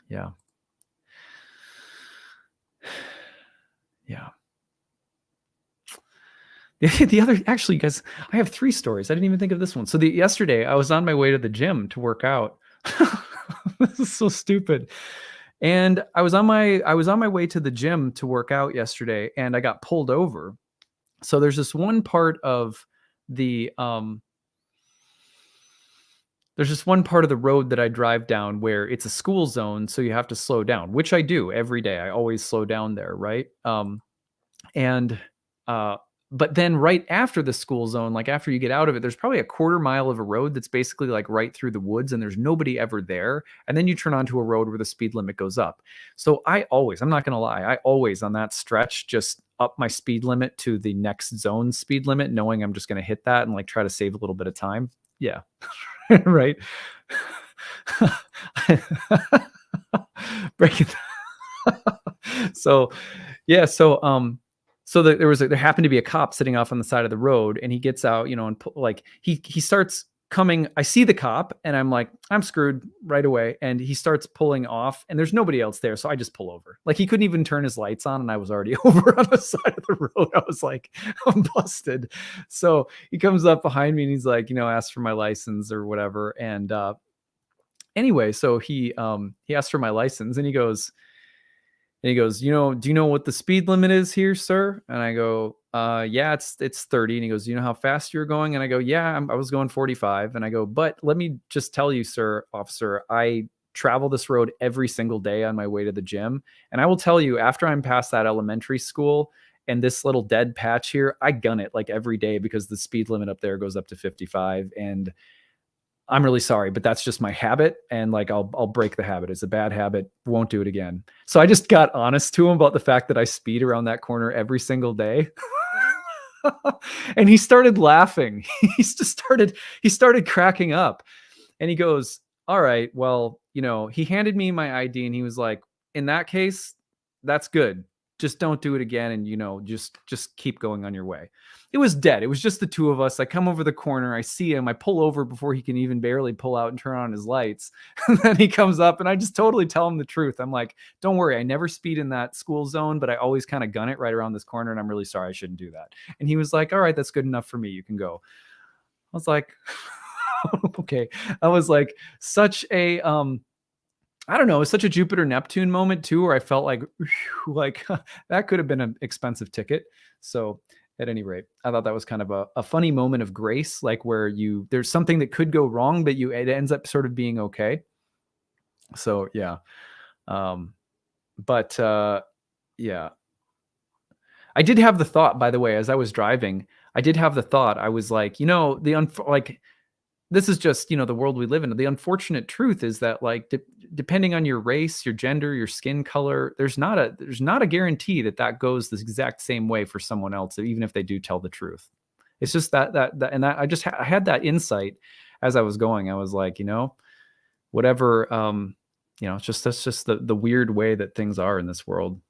Yeah. Yeah. The other, actually, you guys, I have 3 stories. I didn't even think of this one. So yesterday I was on my way to the gym to work out. This is so stupid. And I was on my way to the gym to work out yesterday, and I got pulled over. So there's this one part of the road that I drive down where it's a school zone, so you have to slow down, which I do every day. I always slow down there, right? But then right after the school zone, like after you get out of it, there's probably a quarter mile of a road that's basically like right through the woods and there's nobody ever there. And then you turn onto a road where the speed limit goes up. So I'm not going to lie, I always on that stretch just up my speed limit to the next zone speed limit, knowing I'm just going to hit that and like try to save a little bit of time. Yeah. Right. Break it. So yeah, so there happened to be a cop sitting off on the side of the road, and he gets out, and like he starts coming. I see the cop, and I'm like, I'm screwed right away. And he starts pulling off, and there's nobody else there, so I just pull over. Like, he couldn't even turn his lights on, and I was already over on the side of the road. I was like, I'm busted. So he comes up behind me, and he's like, asks for my license or whatever. And anyway, so he asked for my license, and he goes, do you know what the speed limit is here, sir? And I go, yeah, it's 30. And he goes, you know how fast you're going? And I go, yeah, I was going 45. And I go, but let me just tell you, sir, officer, I travel this road every single day on my way to the gym. And I will tell you, after I'm past that elementary school and this little dead patch here, I gun it like every day because the speed limit up there goes up to 55. And I'm really sorry, but that's just my habit. And like, I'll break the habit. It's a bad habit. Won't do it again. So I just got honest to him about the fact that I speed around that corner every single day. And he started laughing. He started cracking up, and he goes, all right, well, he handed me my ID, and he was like, in that case, that's good. Just don't do it again. And, just keep going on your way. It was dead. It was just the two of us. I come over the corner. I see him. I pull over before he can even barely pull out and turn on his lights. And then he comes up, and I just totally tell him the truth. I'm like, don't worry. I never speed in that school zone, but I always kind of gun it right around this corner. And I'm really sorry. I shouldn't do that. And he was like, all right, that's good enough for me. You can go. I was like, okay. I was like, such a, I don't know, it was such a Jupiter Neptune moment too, where I felt like, like that could have been an expensive ticket. So at any rate, I thought that was kind of a funny moment of grace, like where there's something that could go wrong, but it ends up sort of being okay. So yeah. But yeah, I did have the thought, by the way, as I was driving, I did have the thought, I was like, like, this is just, the world we live in. The unfortunate truth is that, like, depending on your race, your gender, your skin color, there's not a guarantee that goes the exact same way for someone else, even if they do tell the truth. It's just that I had that insight as I was going. I was like, whatever, that's just the weird way that things are in this world.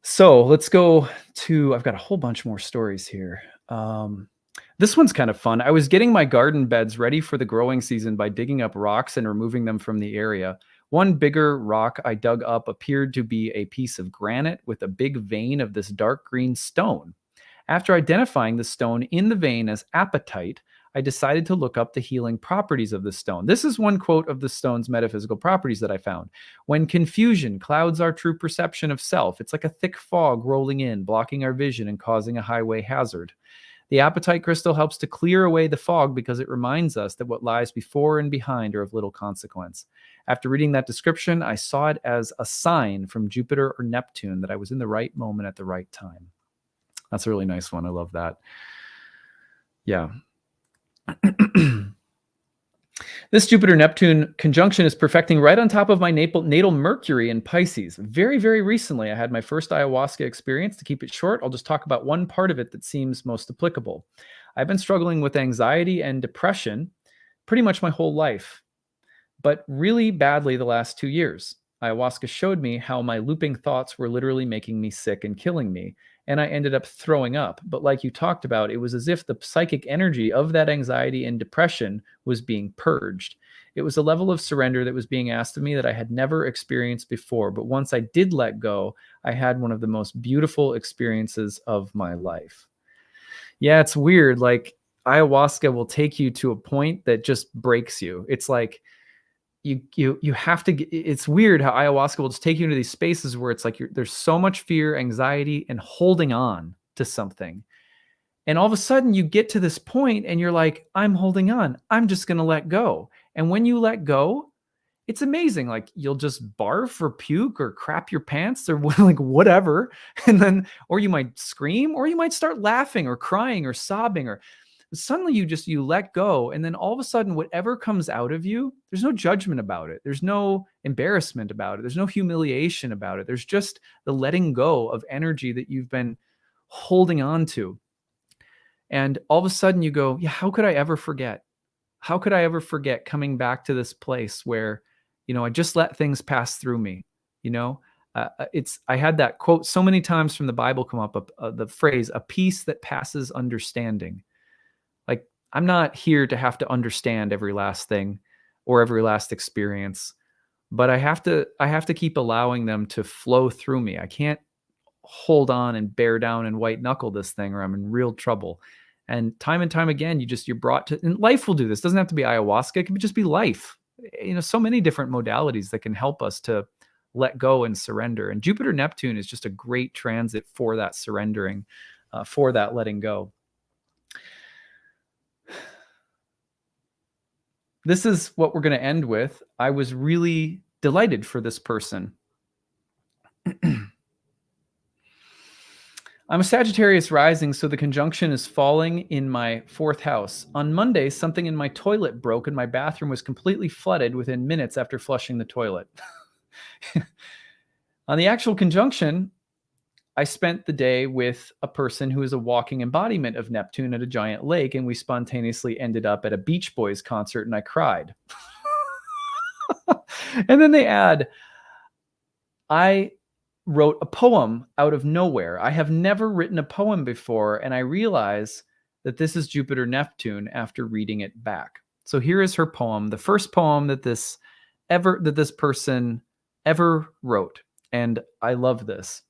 So let's go to, I've got a whole bunch more stories here. This one's kind of fun. I was getting my garden beds ready for the growing season by digging up rocks and removing them from the area. One bigger rock I dug up appeared to be a piece of granite with a big vein of this dark green stone. After identifying the stone in the vein as apatite, I decided to look up the healing properties of the stone. This is one quote of the stone's metaphysical properties that I found. When confusion clouds our true perception of self, it's like a thick fog rolling in, blocking our vision and causing a highway hazard. The apatite crystal helps to clear away the fog because it reminds us that what lies before and behind are of little consequence. After reading that description, I saw it as a sign from Jupiter or Neptune that I was in the right moment at the right time. That's a really nice one. I love that. Yeah. This Jupiter-Neptune conjunction is perfecting right on top of my natal Mercury in Pisces. Very, very recently, I had my first ayahuasca experience. To keep it short, I'll just talk about one part of it that seems most applicable. I've been struggling with anxiety and depression pretty much my whole life, but really badly the last 2 years. Ayahuasca showed me how my looping thoughts were literally making me sick and killing me, and I ended up throwing up. But like you talked about, it was as if the psychic energy of that anxiety and depression was being purged. It was a level of surrender that was being asked of me that I had never experienced before. But once I did let go, I had one of the most beautiful experiences of my life. Yeah, it's weird. Like, ayahuasca will take you to a point that just breaks you. It's like, you have to it's weird how ayahuasca will just take you into these spaces where it's like there's so much fear, anxiety, and holding on to something. And all of a sudden you get to this point and you're like, I'm holding on. I'm just going to let go. And when you let go, it's amazing. Like, you'll just barf or puke or crap your pants or like whatever. And then, or you might scream, or you might start laughing or crying or sobbing, or suddenly you let go. And then all of a sudden, whatever comes out of you, there's no judgment about it. There's no embarrassment about it. There's no humiliation about it. There's just the letting go of energy that you've been holding on to. And all of a sudden you go, yeah, how could I ever forget? How could I ever forget coming back to this place where, I just let things pass through me, you know? I had that quote so many times from the Bible come up, the phrase, a peace that passes understanding. Like, I'm not here to have to understand every last thing or every last experience, but I have to keep allowing them to flow through me. I can't hold on and bear down and white knuckle this thing or I'm in real trouble. And time again, you're brought to, and life will do this. It doesn't have to be ayahuasca. It can just be life. So many different modalities that can help us to let go and surrender. And Jupiter Neptune is just a great transit for that surrendering, for that letting go. This is what we're going to end with. I was really delighted for this person. I'm a Sagittarius rising, so the conjunction is falling in my 4th house. On Monday, something in my toilet broke and my bathroom was completely flooded within minutes after flushing the toilet. On the actual conjunction, I spent the day with a person who is a walking embodiment of Neptune at a giant lake, and we spontaneously ended up at a Beach Boys concert and I cried. And then they add, I wrote a poem out of nowhere. I have never written a poem before, and I realize that this is Jupiter Neptune after reading it back. So here is her poem, the first poem that this person ever wrote. And I love this.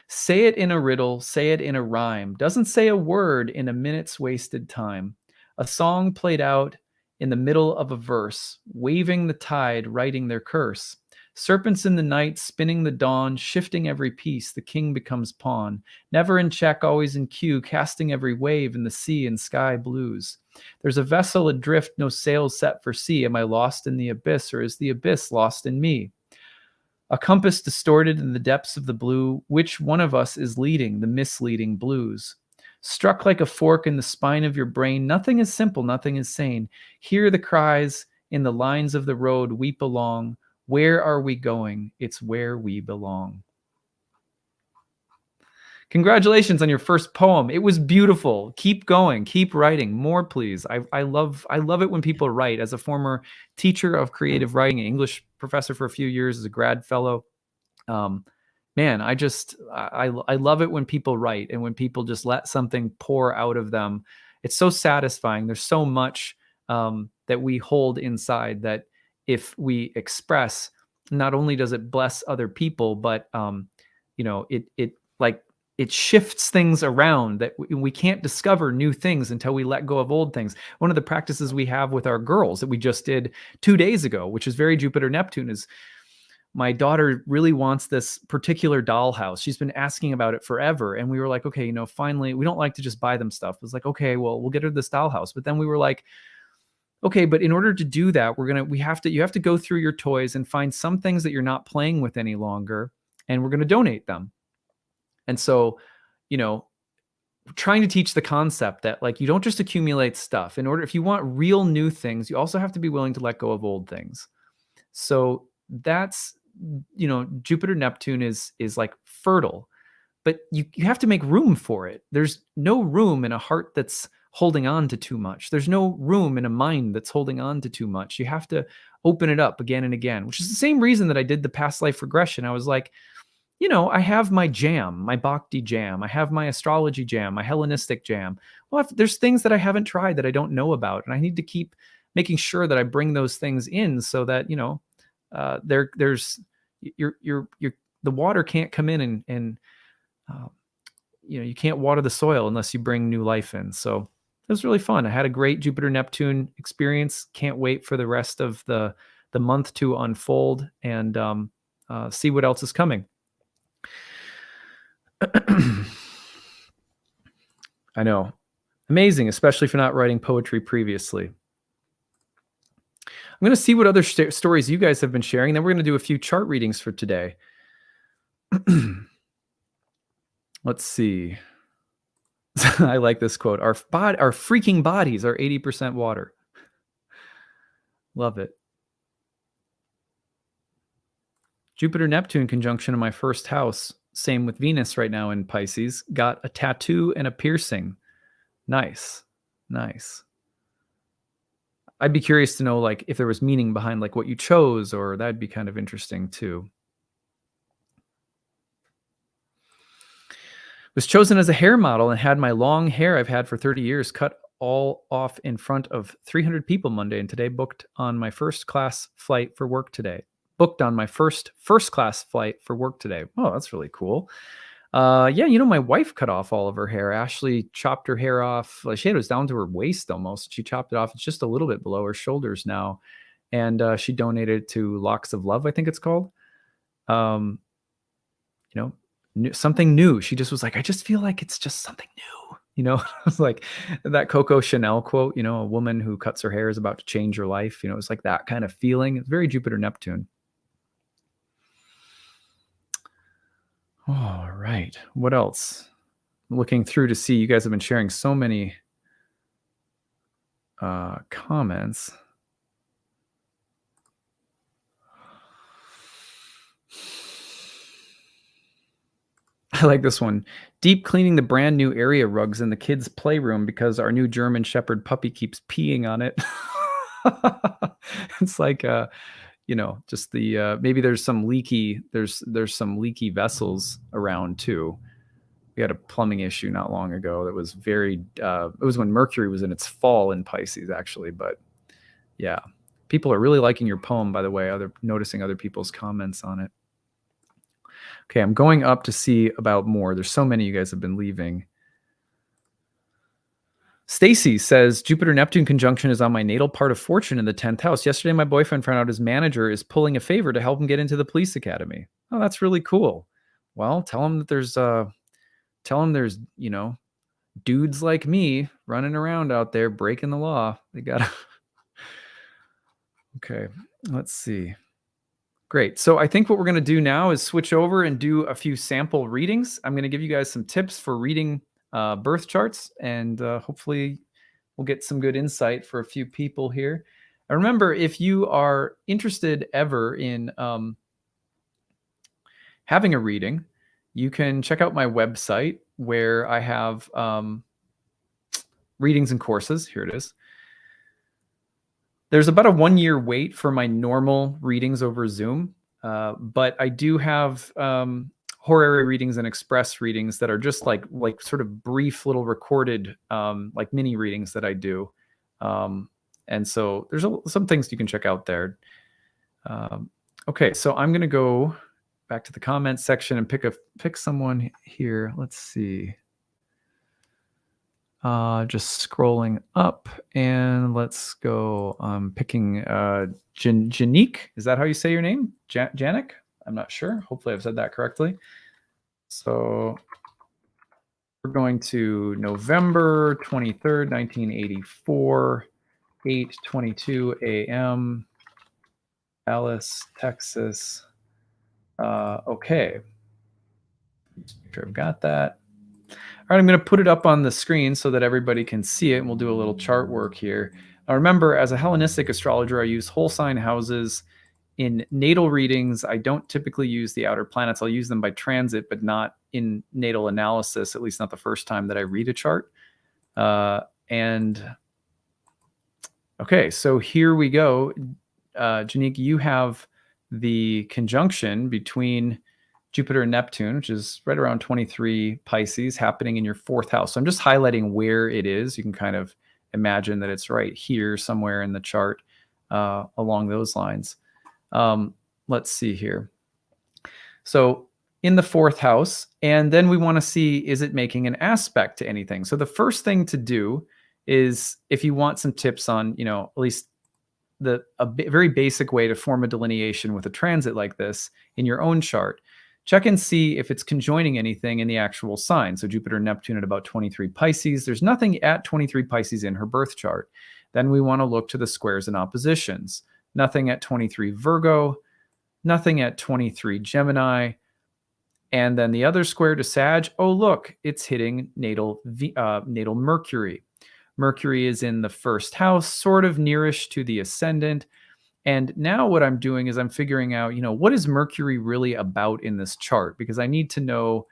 Say it in a riddle, say it in a rhyme. Doesn't say a word in a minute's wasted time. A song played out in the middle of a verse, waving the tide, writing their curse. Serpents in the night, spinning the dawn, shifting every piece, the king becomes pawn. Never in check, always in queue, casting every wave in the sea and sky blues. There's a vessel adrift, no sails set for sea. Am I lost in the abyss, or is the abyss lost in me? A compass distorted in the depths of the blue. Which one of us is leading the misleading blues? Struck like a fork in the spine of your brain, nothing is simple, nothing is sane. Hear the cries in the lines of the road, weep along. Where are we going? It's where we belong. Congratulations on your first poem. It was beautiful. Keep going. Keep writing. More, please. I love it when people write. As a former teacher of creative writing, English professor for a few years, as a grad fellow, man, I love it when people write and when people just let something pour out of them. It's so satisfying. There's so much that we hold inside that if we express, not only does it bless other people, but it shifts things around that we can't discover new things until we let go of old things. One of the practices we have with our girls that we just did 2 days ago, which is very Jupiter Neptune, is my daughter really wants this particular dollhouse. She's been asking about it forever. And we were like, okay, finally, we don't like to just buy them stuff. It was like, okay, well, we'll get her this dollhouse. But then we were like, okay, but in order to do that, you have to go through your toys and find some things that you're not playing with any longer, and we're going to donate them. And so, trying to teach the concept that you don't just accumulate stuff. If you want real new things, you also have to be willing to let go of old things. So that's, Jupiter Neptune is like fertile, but you have to make room for it. There's no room in a heart that's holding on to too much. There's no room in a mind that's holding on to too much. You have to open it up again and again, which is the same reason that I did the past life regression. I was like, I have my jam, my bhakti jam. I have my astrology jam, my Hellenistic jam. Well, there's things that I haven't tried that I don't know about. And I need to keep making sure that I bring those things in so that, the water can't come in and you can't water the soil unless you bring new life in. So it was really fun. I had a great Jupiter Neptune experience. Can't wait for the rest of the month to unfold and see what else is coming. I know. Amazing, especially for not writing poetry previously. I'm going to see what other stories you guys have been sharing. Then we're going to do a few chart readings for today. Let's see. I like this quote. Our freaking bodies are 80% water. Love it. Jupiter Neptune conjunction in my first house. Same with Venus right now in Pisces. Got a tattoo and a piercing. Nice. Nice. I'd be curious to know, like, if there was meaning behind, like, what you chose, or that'd be kind of interesting too. Was chosen as a hair model and had my long hair I've had for 30 years cut all off in front of 300 people Monday, and today booked on my first class flight for work today. Booked on my first class flight for work today. Oh, that's really cool. Yeah, my wife cut off all of her hair. Ashley chopped her hair off. Like, she had it was down to her waist almost. She chopped it off. It's just a little bit below her shoulders now, and she donated it to Locks of Love, I think it's called. Um, you know, something new. She just was like, I just feel like it's just something new. It's like that Coco Chanel quote. A woman who cuts her hair is about to change her life. It's like that kind of feeling. It's very Jupiter Neptune. All right. What else? I'm looking through to see, you guys have been sharing so many comments. I like this one. Deep cleaning the brand new area rugs in the kids' playroom because our new German Shepherd puppy keeps peeing on it. It's like just the maybe there's some leaky vessels around too. We had a plumbing issue not long ago that was very it was when Mercury was in its fall in Pisces, actually. But yeah, people are really liking your poem, by the way. Noticing other people's comments on it. Okay, I'm going up to see about more. There's so many you guys have been leaving. Stacy says, Jupiter-Neptune conjunction is on my natal part of fortune in the 10th house. Yesterday, my boyfriend found out his manager is pulling a favor to help him get into the police academy. Oh, that's really cool. Well, tell him that there's dudes like me running around out there breaking the law. They got to... Okay, let's see. Great. So I think what we're going to do now is switch over and do a few sample readings. I'm going to give you guys some tips for reading birth charts, and hopefully we'll get some good insight for a few people here. And remember, if you are interested ever in having a reading, you can check out my website where I have readings and courses. Here it is. There's about a 1-year wait for my normal readings over Zoom, but I do have horary readings and express readings that are just like sort of brief little recorded like mini readings that I do. And so there's some things you can check out there. Okay, so I'm going to go back to the comments section and pick someone here. Let's see. Just scrolling up, and let's go. I'm picking Janique. Is that how you say your name? Janik? I'm not sure. Hopefully I've said that correctly. So we're going to November 23rd, 1984, 8:22 a.m. Dallas, Texas. Okay. Make sure I've got that. All right, I'm going to put it up on the screen so that everybody can see it, and we'll do a little chart work here. Now remember, as a Hellenistic astrologer, I use whole sign houses. In natal readings, I don't typically use the outer planets. I'll use them by transit, but not in natal analysis, at least not the first time that I read a chart. And okay, so here we go. Janique, you have the conjunction between Jupiter and Neptune, which is right around 23 Pisces, happening in your 4th house. So I'm just highlighting where it is. You can kind of imagine that it's right here somewhere in the chart along those lines. Let's see here. So in the 4th house, and then we want to see, is it making an aspect to anything? So the first thing to do is, if you want some tips on, at least a very basic way to form a delineation with a transit like this in your own chart, check and see if it's conjoining anything in the actual sign. So Jupiter and Neptune at about 23 Pisces. There's nothing at 23 Pisces in her birth chart. Then we want to look to the squares and oppositions. Nothing at 23 Virgo, nothing at 23 Gemini, and then the other square to Sag. Oh, look, it's hitting natal Mercury. Mercury is in the 1st house, sort of nearish to the ascendant. And now what I'm doing is I'm figuring out, what is Mercury really about in this chart? Because I need to know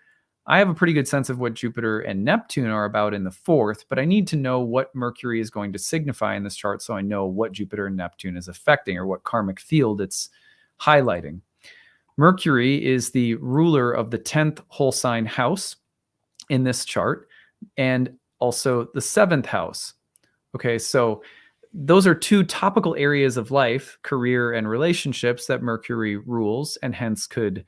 I have a pretty good sense of what Jupiter and Neptune are about in the fourth, but I need to know what Mercury is going to signify in this chart so I know what Jupiter and Neptune is affecting or what karmic field it's highlighting. Mercury is the ruler of the 10th whole sign house in this chart and also the 7th house. Okay, so those are two topical areas of life, career and relationships, that Mercury rules and hence could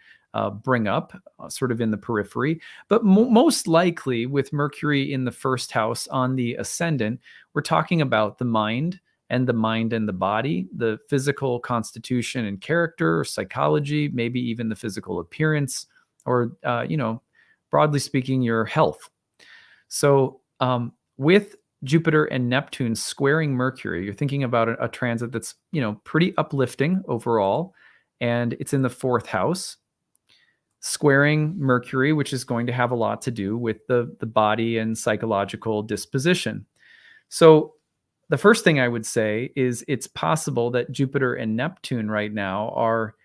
bring up sort of in the periphery. But most likely with Mercury in the first house on the ascendant, we're talking about the mind and the body, the physical constitution and character, or psychology, maybe even the physical appearance, or, broadly speaking, your health. So with Jupiter and Neptune squaring Mercury, you're thinking about a transit that's, pretty uplifting overall, and it's in the fourth house, squaring Mercury, which is going to have a lot to do with the body and psychological disposition. So the first thing I would say is it's possible that Jupiter and Neptune right now are,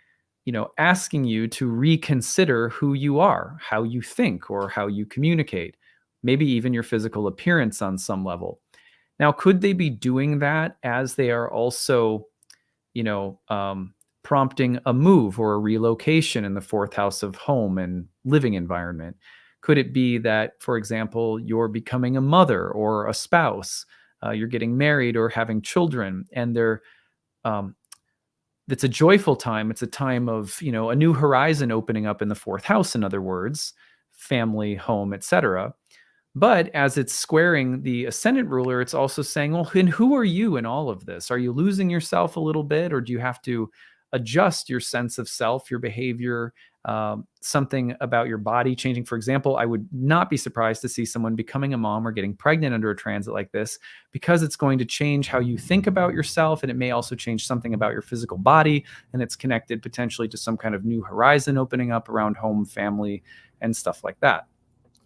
asking you to reconsider who you are, how you think, or how you communicate, maybe even your physical appearance on some level. Now, could they be doing that as they are also, prompting a move or a relocation in the fourth house of home and living environment? Could it be that, for example, you're becoming a mother or a spouse, you're getting married or having children, and it's a joyful time. It's a time of, a new horizon opening up in the fourth house, in other words, family, home, etc. But as it's squaring the ascendant ruler, it's also saying, well, and who are you in all of this? Are you losing yourself a little bit, or do you have to adjust your sense of self, your behavior, something about your body changing? For example, I would not be surprised to see someone becoming a mom or getting pregnant under a transit like this, because it's going to change how you think about yourself, and it may also change something about your physical body, and it's connected potentially to some kind of new horizon opening up around home, family, and stuff like that.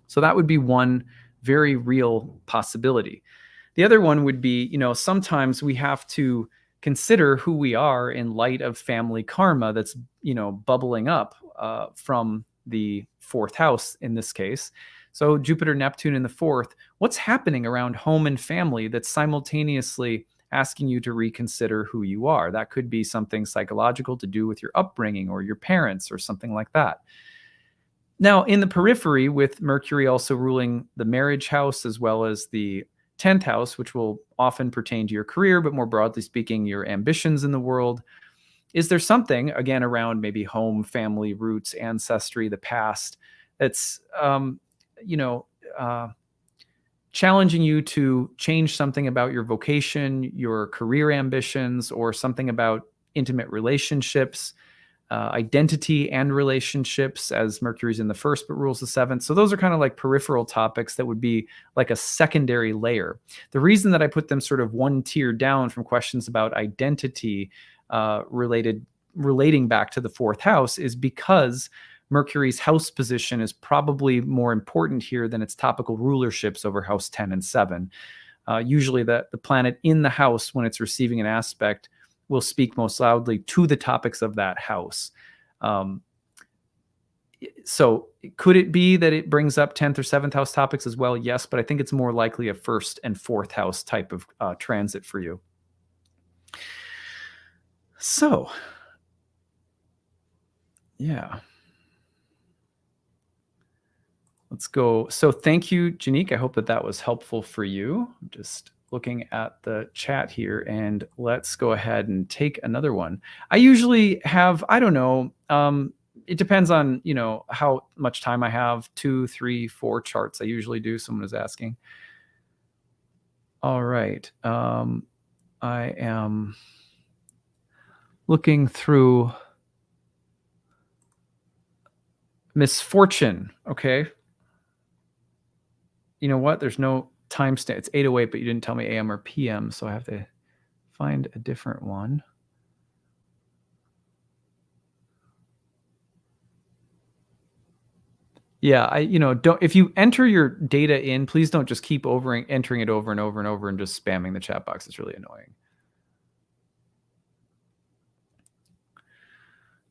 So that would be one very real possibility. The other one would be, sometimes we have to consider who we are in light of family karma that's, bubbling up from the fourth house in this case. So Jupiter, Neptune in the fourth, what's happening around home and family that's simultaneously asking you to reconsider who you are? That could be something psychological to do with your upbringing or your parents or something like that. Now, in the periphery, with Mercury also ruling the marriage house as well as the 10th house, which will often pertain to your career, but more broadly speaking, your ambitions in the world, is there something, again, around maybe home, family, roots, ancestry, the past, that's, challenging you to change something about your vocation, your career ambitions, or something about intimate relationships, identity and relationships, as Mercury's in the first but rules the seventh. So those are kind of like peripheral topics that would be like a secondary layer. The reason that I put them sort of one tier down from questions about identity relating back to the fourth house is because Mercury's house position is probably more important here than its topical rulerships over house 10 and 7. Usually the planet in the house, when it's receiving an aspect, will speak most loudly to the topics of that house. So could it be that it brings up 10th or 7th house topics as well? Yes, but I think it's more likely a first and fourth house type of transit for you. So, yeah. Let's go. So thank you, Janique. I hope that was helpful for you. I'm just looking at the chat here, and let's go ahead and take another one. I usually have, I don't know, it depends on, how much time I have, 2, 3, 4 charts I usually do. Someone is asking. All right. I am looking through misfortune. Okay. You know what? There's no timestamp. It's 8:08, but you didn't tell me AM or PM, so I have to find a different one. Yeah, don't, if you enter your data in, please don't just keep entering it over and over and over and just spamming the chat box. It's really annoying.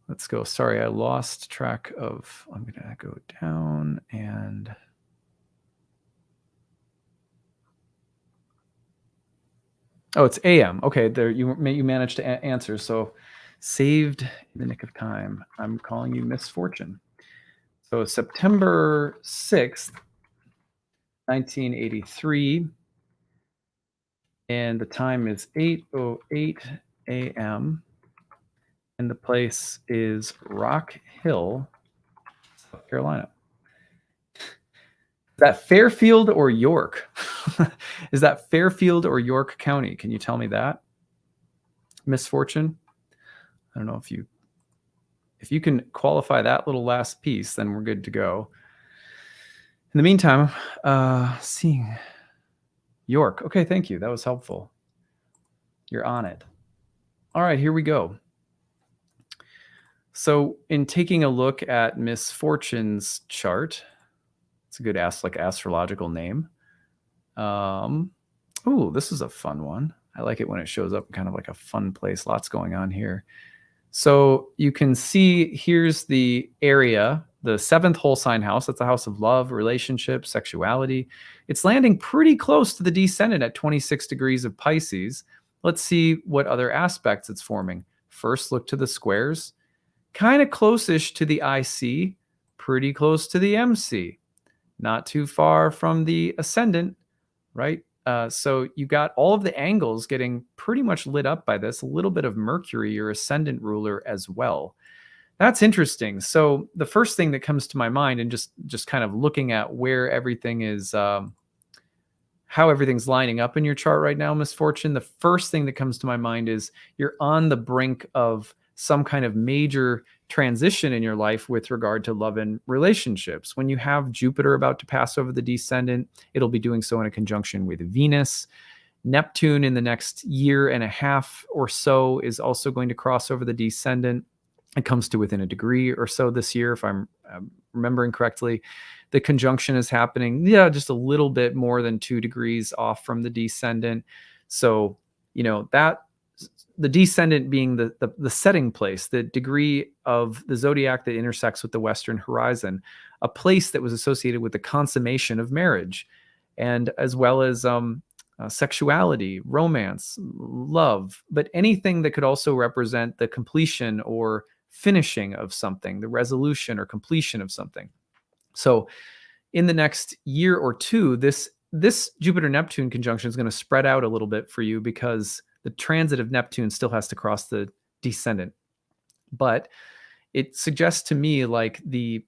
Let's go. Sorry, I lost track of. I'm going to go down and. Oh, it's AM. Okay, there you managed to answer. So saved in the nick of time. I'm calling you Miss Fortune. So September 6th, 1983, and the time is 8:08 a.m. and the place is Rock Hill, South Carolina. Is that Fairfield or York? Is that Fairfield or York County? Can you tell me that? Miss Fortune? I don't know if you can qualify that little last piece, then we're good to go. In the meantime, seeing York. Okay, thank you. That was helpful. You're on it. All right, here we go. So in taking a look at Miss Fortune's chart, it's a good astrological name. Ooh, this is a fun one. I like it when it shows up kind of like a fun place. Lots going on here. So you can see here's the area, the 7th whole sign house. That's the house of love, relationships, sexuality. It's landing pretty close to the descendant at 26 degrees of Pisces. Let's see what other aspects it's forming. First, look to the squares. Kind of close-ish to the IC, pretty close to the MC. Not too far from the ascendant, right? So you got all of the angles getting pretty much lit up by this, a little bit of Mercury, your ascendant ruler, as well. That's interesting. So the first thing that comes to my mind, and just kind of looking at where everything is, how everything's lining up in your chart right now, Miss Fortune, the first thing that comes to my mind is you're on the brink of some kind of major transition in your life with regard to love and relationships. When you have Jupiter about to pass over the descendant, it'll be doing so in a conjunction with Venus. Neptune in the next year and a half or so is also going to cross over the descendant. It comes to within a degree or so this year, if I'm remembering correctly. The conjunction is happening, just a little bit more than 2 degrees off from the descendant. So, that the descendant being the setting place, the degree of the zodiac that intersects with the Western horizon, a place that was associated with the consummation of marriage, and as well as sexuality, romance, love, but anything that could also represent the completion or finishing of something, the resolution or completion of something. So in the next year or two, this Jupiter-Neptune conjunction is going to spread out a little bit for you because the transit of Neptune still has to cross the descendant. But it suggests to me like the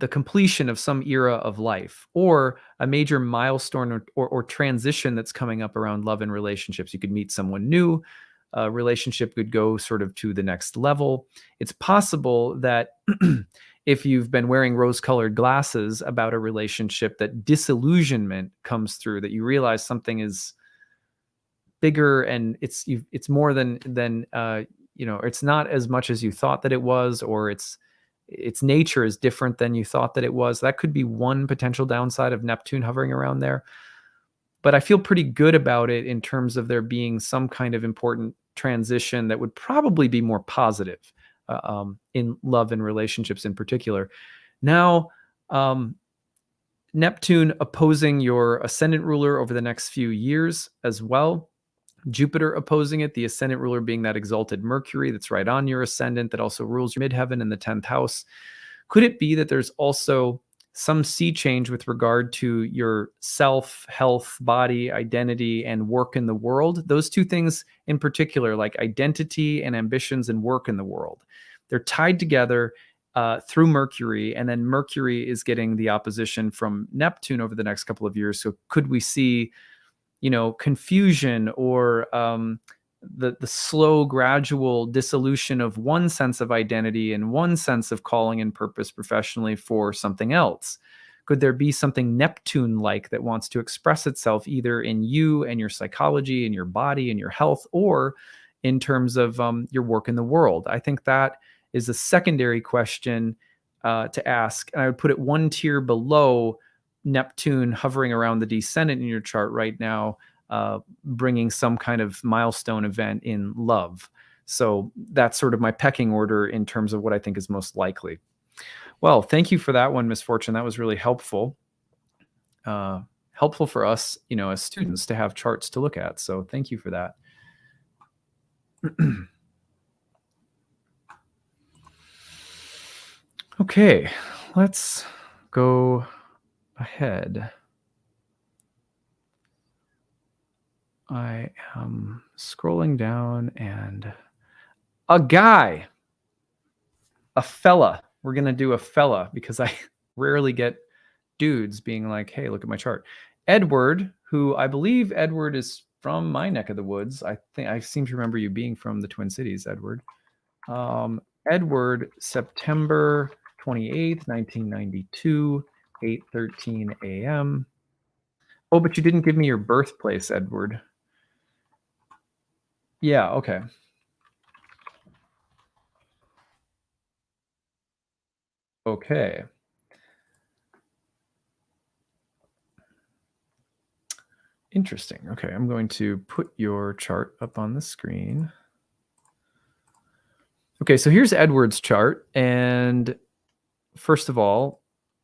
completion of some era of life or a major milestone or transition that's coming up around love and relationships. You could meet someone new. A relationship could go sort of to the next level. It's possible that if you've been wearing rose-colored glasses about a relationship, that disillusionment comes through, that you realize something is bigger and it's more than it's not as much as you thought that it was, or its nature is different than you thought that it was. That could be one potential downside of Neptune hovering around there. But I feel pretty good about it in terms of there being some kind of important transition that would probably be more positive in love and relationships in particular. Now, Neptune opposing your ascendant ruler over the next few years as well. Jupiter opposing it, the ascendant ruler being that exalted Mercury that's right on your ascendant that also rules your midheaven in the 10th house. Could it be that there's also some sea change with regard to your self, health, body, identity, and work in the world? Those two things in particular, like identity and ambitions and work in the world, they're tied together through Mercury, and then Mercury is getting the opposition from Neptune over the next couple of years. So could we see confusion or the slow, gradual dissolution of one sense of identity and one sense of calling and purpose professionally for something else? Could there be something Neptune-like that wants to express itself either in you and your psychology and your body and your health, or in terms of your work in the world? I think that is a secondary question to ask. And I would put it one tier below Neptune hovering around the descendant in your chart right now, bringing some kind of milestone event in love. So that's sort of my pecking order in terms of what I think is most likely. Well, thank you for that one, Miss Fortune. That was really helpful. Helpful for us, as students to have charts to look at. So thank you for that. Okay, let's go ahead. I am scrolling down and a guy, a fella. We're going to do a fella because I rarely get dudes being like, hey, look at my chart. Edward, who I believe Edward is from my neck of the woods. I think I seem to remember you being from the Twin Cities, Edward. Edward, September 28th, 1992, 8:13 a.m. Oh, but you didn't give me your birthplace, Edward. Yeah, okay. Okay. Interesting. Okay, I'm going to put your chart up on the screen. Okay, so here's Edward's chart. And first of all,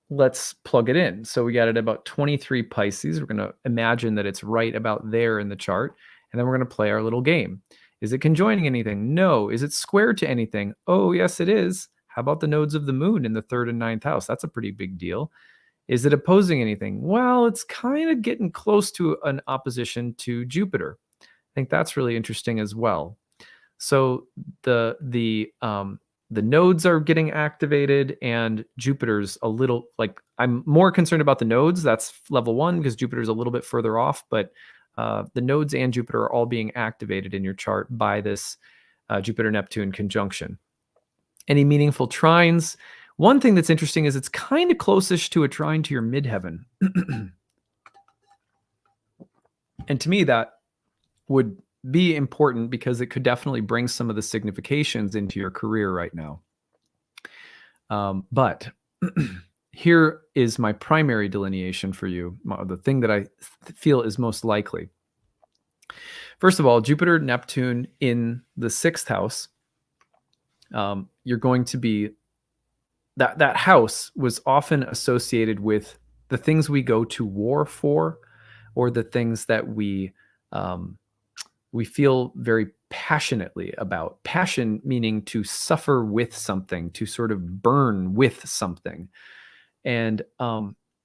let's plug it in. So we got it about 23 Pisces. We're going to imagine that it's right about there in the chart. And then we're going to play our little game. Is it conjoining anything? No. Is it square to anything? Oh, yes, it is. How about the nodes of the moon in the 3rd and 9th house? That's a pretty big deal. Is it opposing anything? Well, it's kind of getting close to an opposition to Jupiter. I think that's really interesting as well. So the nodes are getting activated, and Jupiter's a little I'm more concerned about the nodes. That's level 1 because Jupiter's a little bit further off, but the nodes and Jupiter are all being activated in your chart by this Jupiter-Neptune conjunction. Any meaningful trines? One thing that's interesting is it's kind of close-ish to a trine to your midheaven. And to me, that would be important because it could definitely bring some of the significations into your career right now. But here is my primary delineation for you, the thing that I feel is most likely. First of all, Jupiter, Neptune in the 6th house, you're going to be, that house was often associated with the things we go to war for, or the things that we feel very passionately about. Passion meaning to suffer with something, to sort of burn with something. And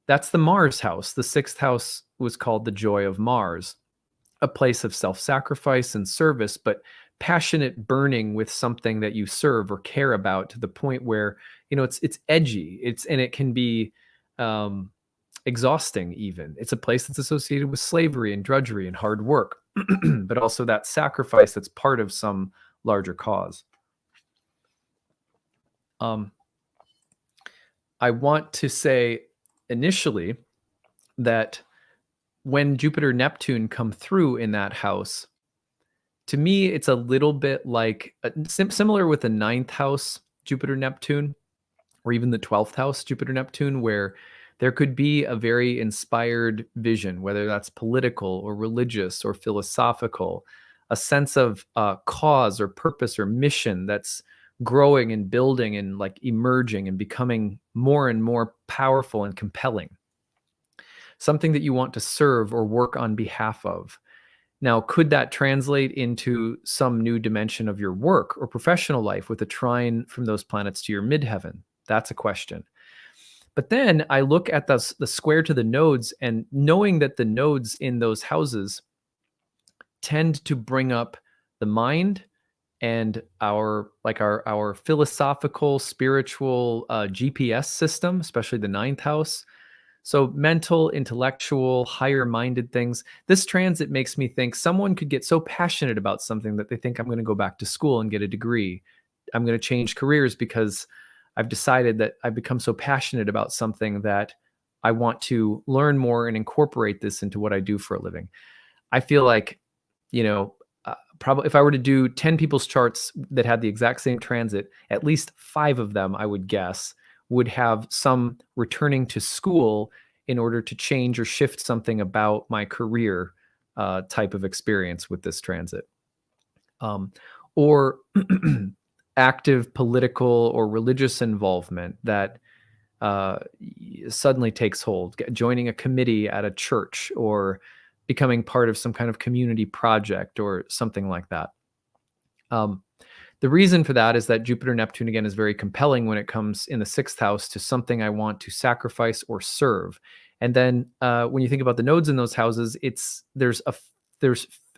that's the Mars house. The 6th house was called the joy of Mars, a place of self-sacrifice and service, but passionate burning with something that you serve or care about to the point where, it's edgy. And it can be exhausting even. It's a place that's associated with slavery and drudgery and hard work, but also that sacrifice that's part of some larger cause. I want to say initially that when Jupiter Neptune come through in that house, to me, it's a little bit like similar with the 9th house Jupiter Neptune, or even the 12th house Jupiter Neptune, where there could be a very inspired vision, whether that's political or religious or philosophical, a sense of cause or purpose or mission that's growing and building and emerging and becoming more and more powerful and compelling. Something that you want to serve or work on behalf of. Now, could that translate into some new dimension of your work or professional life with a trine from those planets to your midheaven? That's a question. But then I look at the square to the nodes, and knowing that the nodes in those houses tend to bring up the mind and our philosophical, spiritual GPS system, especially the 9th house. So mental, intellectual, higher-minded things. This transit makes me think someone could get so passionate about something that they think, I'm going to go back to school and get a degree. I'm going to change careers because I've decided that I've become so passionate about something that I want to learn more and incorporate this into what I do for a living. I feel like, probably if I were to do 10 people's charts that had the exact same transit, at least 5 of them, I would guess, would have some returning to school in order to change or shift something about my career type of experience with this transit. or active political or religious involvement that suddenly takes hold, joining a committee at a church or becoming part of some kind of community project or something like that. The reason for that is that Jupiter Neptune again is very compelling when it comes in the sixth house to something I want to sacrifice or serve. And then when you think about the nodes in those houses, there's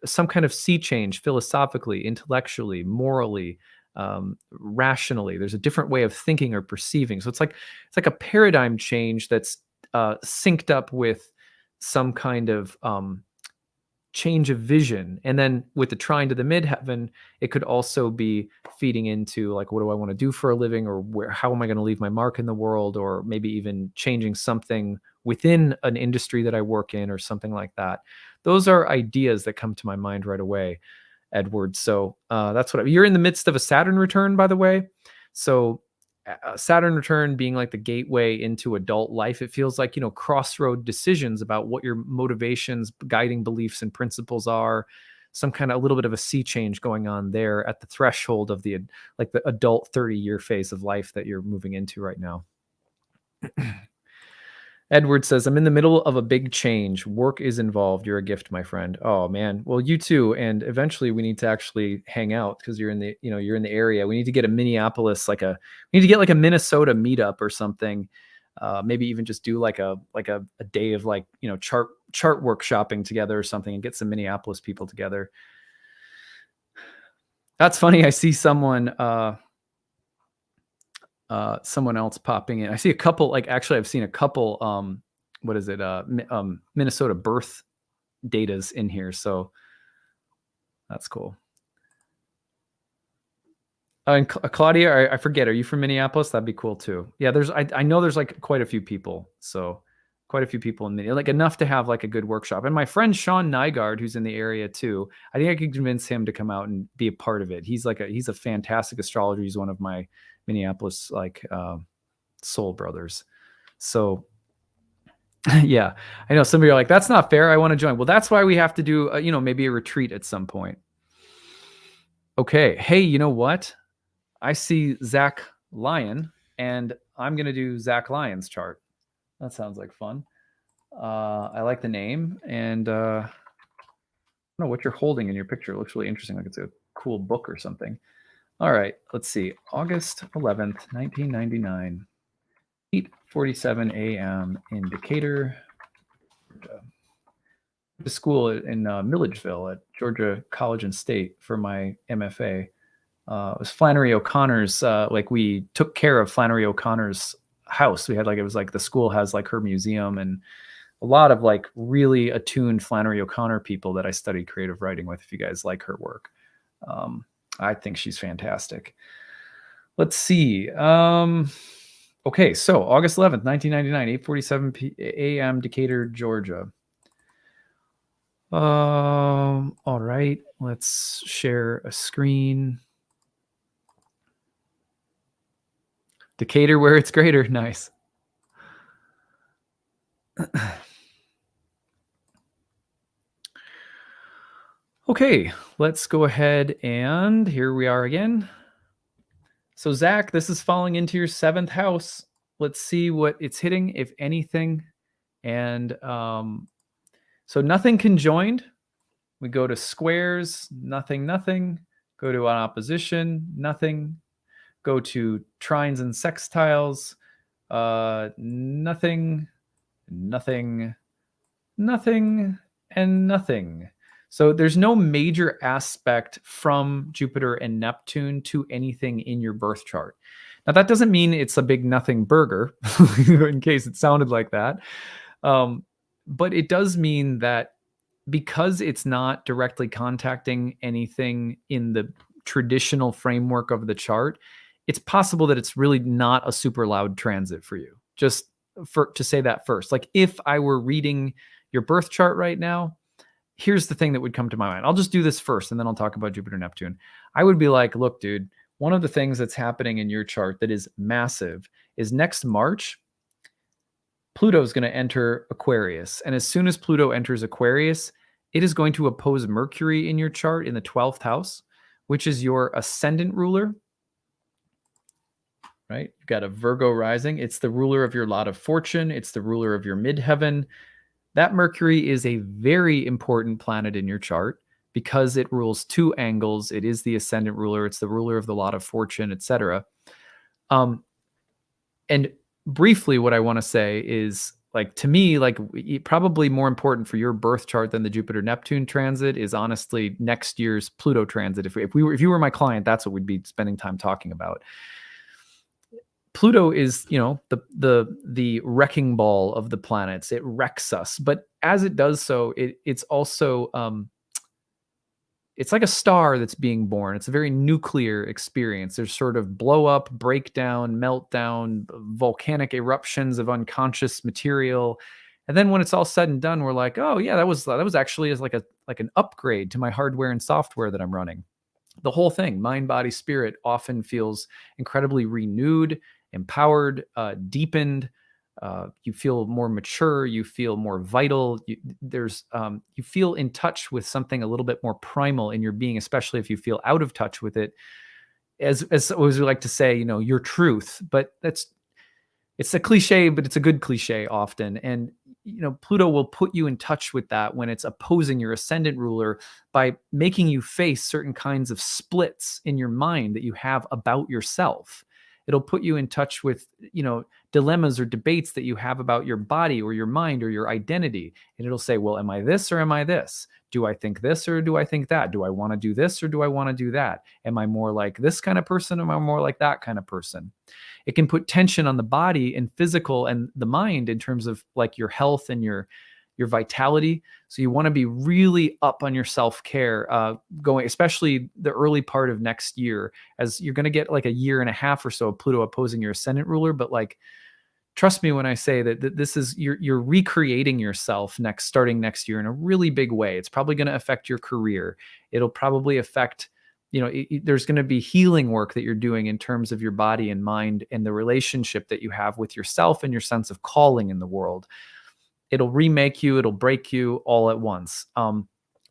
some kind of sea change philosophically, intellectually, morally, rationally. There's a different way of thinking or perceiving. So it's like a paradigm change that's synced up with some kind of change of vision. And then with the trine to the midheaven, it could also be feeding into like, what do I want to do for a living, or how am I going to leave my mark in the world, or maybe even changing something within an industry that I work in or something like that. Those are ideas that come to my mind right away, Edward. So that's you're in the midst of a Saturn return, by the way. So Saturn return being like the gateway into adult life, it feels like, crossroad decisions about what your motivations, guiding beliefs and principles are, some kind of a little bit of a sea change going on there at the threshold of the adult 30-year phase of life that you're moving into right now. Edward says, I'm in the middle of a big change. Work is involved. You're a gift, my friend. Oh man. Well, you too. And eventually we need to actually hang out because you're in the area. We need to get a Minneapolis, we need to get like a Minnesota meetup or something. Maybe even just do like a day of chart workshopping together or something, and get some Minneapolis people together. That's funny. I see someone else popping in. I see a couple, I've seen a couple, Minnesota birth datas in here. So that's cool. And Claudia, I forget, are you from Minneapolis? That'd be cool too. Yeah, I know there's quite a few people. So quite a few people in Minneapolis, enough to have a good workshop. And my friend Sean Nygaard, who's in the area too, I think I could convince him to come out and be a part of it. He's a fantastic astrologer. He's one of my Minneapolis soul brothers. So yeah, I know some of you are like, that's not fair, I want to join. Well, that's why we have to do maybe a retreat at some point. Okay. Hey, you know what? I see Zach Lyon, and I'm going to do Zach Lyon's chart. That sounds like fun. I like the name, and I don't know what you're holding in your picture. It looks really interesting. Like it's a cool book or something. All right, let's see. August 11th, 1999, 8:47 a.m. in Decatur, Georgia. To school in Milledgeville at Georgia College and State for my MFA. It was Flannery O'Connor's, we took care of Flannery O'Connor's house. We had the school has her museum, and a lot of really attuned Flannery O'Connor people that I studied creative writing with, if you guys like her work. I think she's fantastic. Let's see. Okay, so August 11th, 1999, 8:47 a.m. Decatur, Georgia. All right, let's share a screen. Decatur, where it's greater. Nice. Okay, let's go ahead, and here we are again. So Zach, this is falling into your 7th house. Let's see what it's hitting, if anything. And so nothing conjoined. We go to squares, nothing. Go to an opposition, nothing. Go to trines and sextiles, nothing, and nothing. So there's no major aspect from Jupiter and Neptune to anything in your birth chart. Now, that doesn't mean it's a big nothing burger, in case it sounded like that. But it does mean that because it's not directly contacting anything in the traditional framework of the chart, it's possible that it's really not a super loud transit for you. Just to say that first. If I were reading your birth chart right now, here's the thing that would come to my mind. I'll just do this first, and then I'll talk about Jupiter, Neptune. I would be like, look, dude, one of the things that's happening in your chart that is massive is next March, Pluto is going to enter Aquarius. And as soon as Pluto enters Aquarius, it is going to oppose Mercury in your chart in the 12th house, which is your ascendant ruler, right? You've got a Virgo rising. It's the ruler of your lot of fortune. It's the ruler of your midheaven. That Mercury is a very important planet in your chart because it rules 2 angles. It is the ascendant ruler. It's the ruler of the lot of fortune, etc. And briefly, what I want to say is, like, to me, like, probably more important for your birth chart than the Jupiter Neptune transit is honestly next year's Pluto transit. If you were my client, that's what we'd be spending time talking about. Pluto is, the wrecking ball of the planets. It wrecks us, but as it does so, it's also it's like a star that's being born. It's a very nuclear experience. There's sort of blow up, breakdown, meltdown, volcanic eruptions of unconscious material. And then when it's all said and done, we're like, oh yeah, that was actually as like an upgrade to my hardware and software that I'm running. The whole thing, mind, body, spirit, often feels incredibly renewed, empowered, deepened. You feel more mature. You feel more vital. You feel in touch with something a little bit more primal in your being, especially if you feel out of touch with it. As we like to say, your truth. But it's a cliche, but it's a good cliche often. And Pluto will put you in touch with that when it's opposing your ascendant ruler by making you face certain kinds of splits in your mind that you have about yourself. It'll put you in touch with, dilemmas or debates that you have about your body or your mind or your identity. And it'll say, well, am I this or am I this? Do I think this or do I think that? Do I want to do this or do I want to do that? Am I more like this kind of person or am I more like that kind of person? It can put tension on the body and physical and the mind in terms of like your health and your vitality. So you want to be really up on your self-care, going, especially the early part of next year, as you're going to get like a year and a half or so of Pluto opposing your ascendant ruler. But like, trust me when I say that this is, you're recreating yourself starting next year in a really big way. It's probably going to affect your career. It'll probably affect, there's going to be healing work that you're doing in terms of your body and mind and the relationship that you have with yourself and your sense of calling in the world. It'll remake you, it'll break you all at once.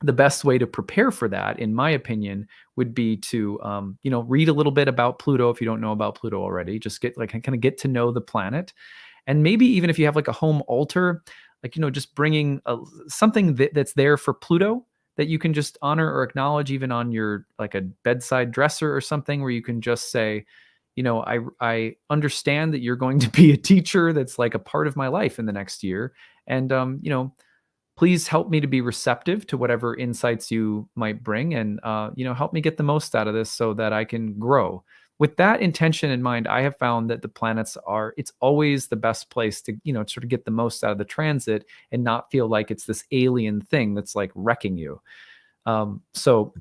The best way to prepare for that, in my opinion, would be to, read a little bit about Pluto if you don't know about Pluto already. Just kind of get to know the planet. And maybe even if you have like a home altar, just bringing something that's there for Pluto that you can just honor or acknowledge, even on your, like, a bedside dresser or something, where you can just say, I understand that you're going to be a teacher that's like a part of my life in the next year. And, please help me to be receptive to whatever insights you might bring, and, help me get the most out of this so that I can grow. With that intention in mind, I have found that the planets it's always the best place to, sort of get the most out of the transit and not feel like it's this alien thing that's like wrecking you. So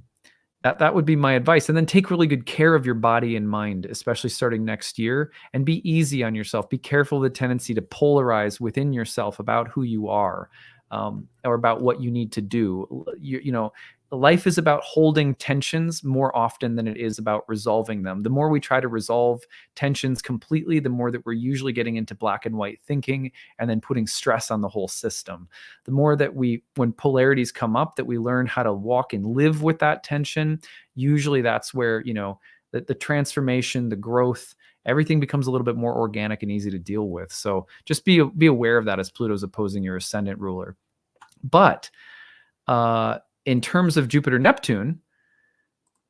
that would be my advice. And then take really good care of your body and mind, especially starting next year, and be easy on yourself. Be careful of the tendency to polarize within yourself about who you are, or about what you need to do. Life is about holding tensions more often than it is about resolving them. The more we try to resolve tensions completely, the more that we're usually getting into black and white thinking and then putting stress on the whole system. The more that when polarities come up, that we learn how to walk and live with that tension, usually that's where, the transformation, the growth, everything becomes a little bit more organic and easy to deal with. So just be aware of that as Pluto's opposing your ascendant ruler. But in terms of Jupiter Neptune,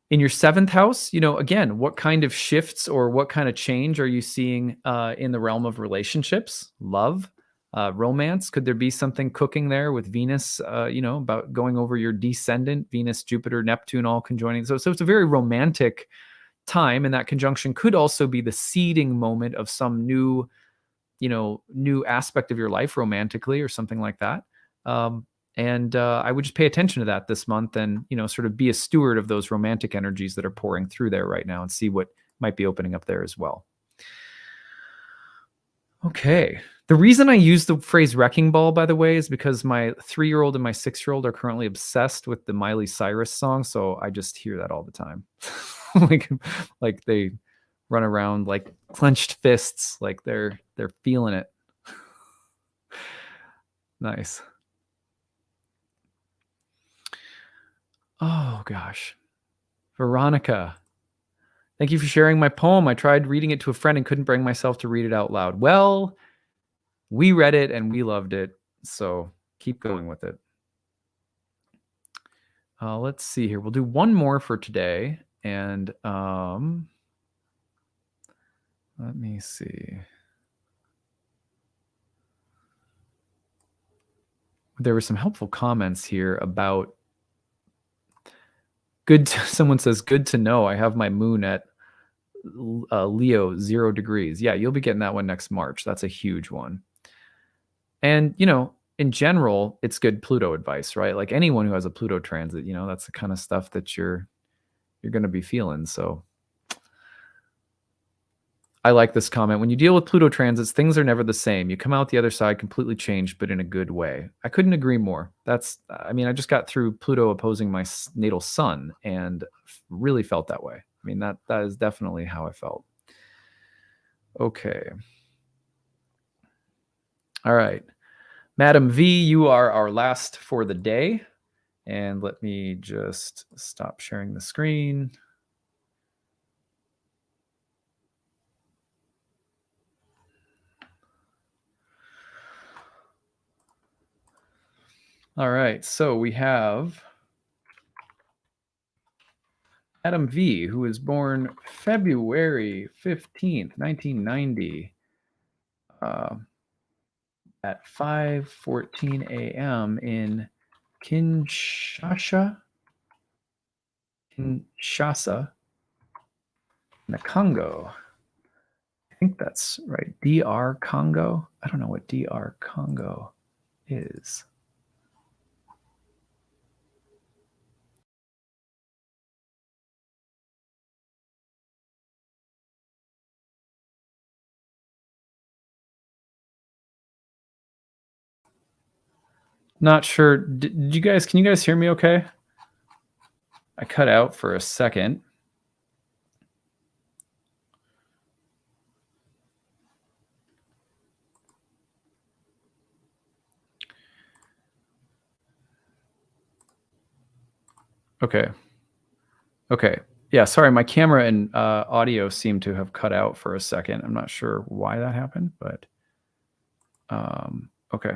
in your 7th house, again, what kind of shifts or what kind of change are you seeing in the realm of relationships, love, romance? Could there be something cooking there with Venus, about going over your descendant, Venus, Jupiter, Neptune, all conjoining? So it's a very romantic time, and that conjunction could also be the seeding moment of some new aspect of your life romantically or something like that. And I would just pay attention to that this month and, sort of be a steward of those romantic energies that are pouring through there right now and see what might be opening up there as well. Okay. The reason I use the phrase wrecking ball, by the way, is because my 3-year-old and my 6-year-old are currently obsessed with the Miley Cyrus song. So I just hear that all the time. like they run around like clenched fists, like they're feeling it. Nice. Oh gosh. Veronica, thank you for sharing my poem. I tried reading it to a friend and couldn't bring myself to read it out loud. Well, we read it and we loved it, so keep going with it. Let's see here. We'll do one more for today, and let me see. There were some helpful comments here about someone says, good to know. I have my moon at Leo 0 degrees. Yeah, you'll be getting that one next March. That's a huge one. And, in general, it's good Pluto advice, right? Like anyone who has a Pluto transit, that's the kind of stuff that you're going to be feeling. So I like this comment. When you deal with Pluto transits, things are never the same. You come out the other side completely changed, but in a good way. I couldn't agree more. I just got through Pluto opposing my natal sun and really felt that way. That is definitely how I felt. Okay. All right. Madam V, you are our last for the day. And let me just stop sharing the screen. All right, so we have Adam V, who was born February 15th, 1990, at 5:14 a.m. in Kinshasa, in the Congo. I think that's right. DR Congo. I don't know what DR Congo is. Not sure. Can you guys hear me okay? I cut out for a second. Okay. Yeah, sorry, my camera and audio seem to have cut out for a second. I'm not sure why that happened, but okay.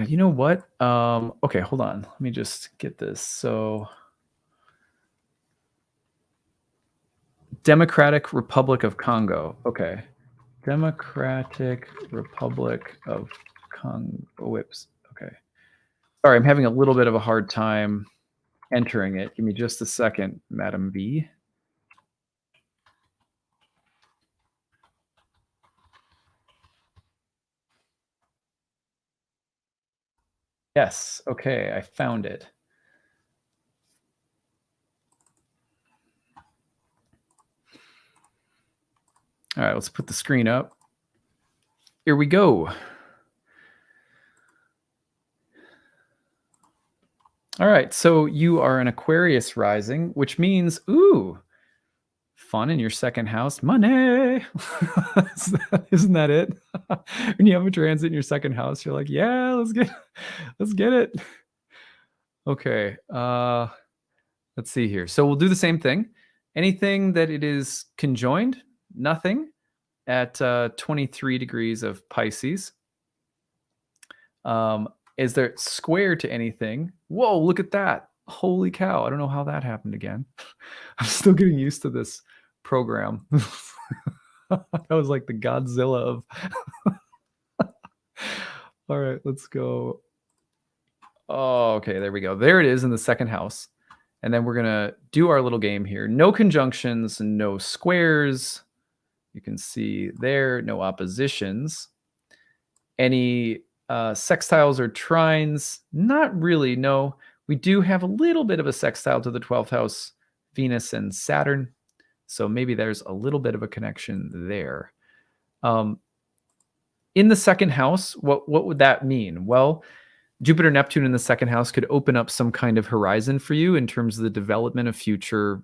You know what? Okay, hold on. Let me just get this. So, Democratic Republic of Congo. Okay. Democratic Republic of Congo. Whoops. Okay. Sorry, I'm having a little bit of a hard time entering it. Give me just a second, Madam V. Yes. Okay, I found it. All right, let's put the screen up. Here we go. All right, so you are an Aquarius rising, which means, fun in your second house, money. Isn't that it? When you have a transit in your second house, you're like, yeah, let's get it. Okay, let's see here. So we'll do the same thing. Anything that it is conjoined, nothing at 23 degrees of Pisces. Is there square to anything? Whoa, look at that. Holy cow. I don't know how that happened again. I'm still getting used to this program. That was like the Godzilla of. All right, let's go. Oh, okay, there we go. There it is in the second house. And then we're going to do our little game here. No conjunctions, no squares. You can see there, no oppositions. Any sextiles or trines? Not really, no. We do have a little bit of a sextile to the 12th house, Venus and Saturn. So maybe there's a little bit of a connection there. In the second house, what would that mean? Well, Jupiter, Neptune in the second house could open up some kind of horizon for you in terms of the development of future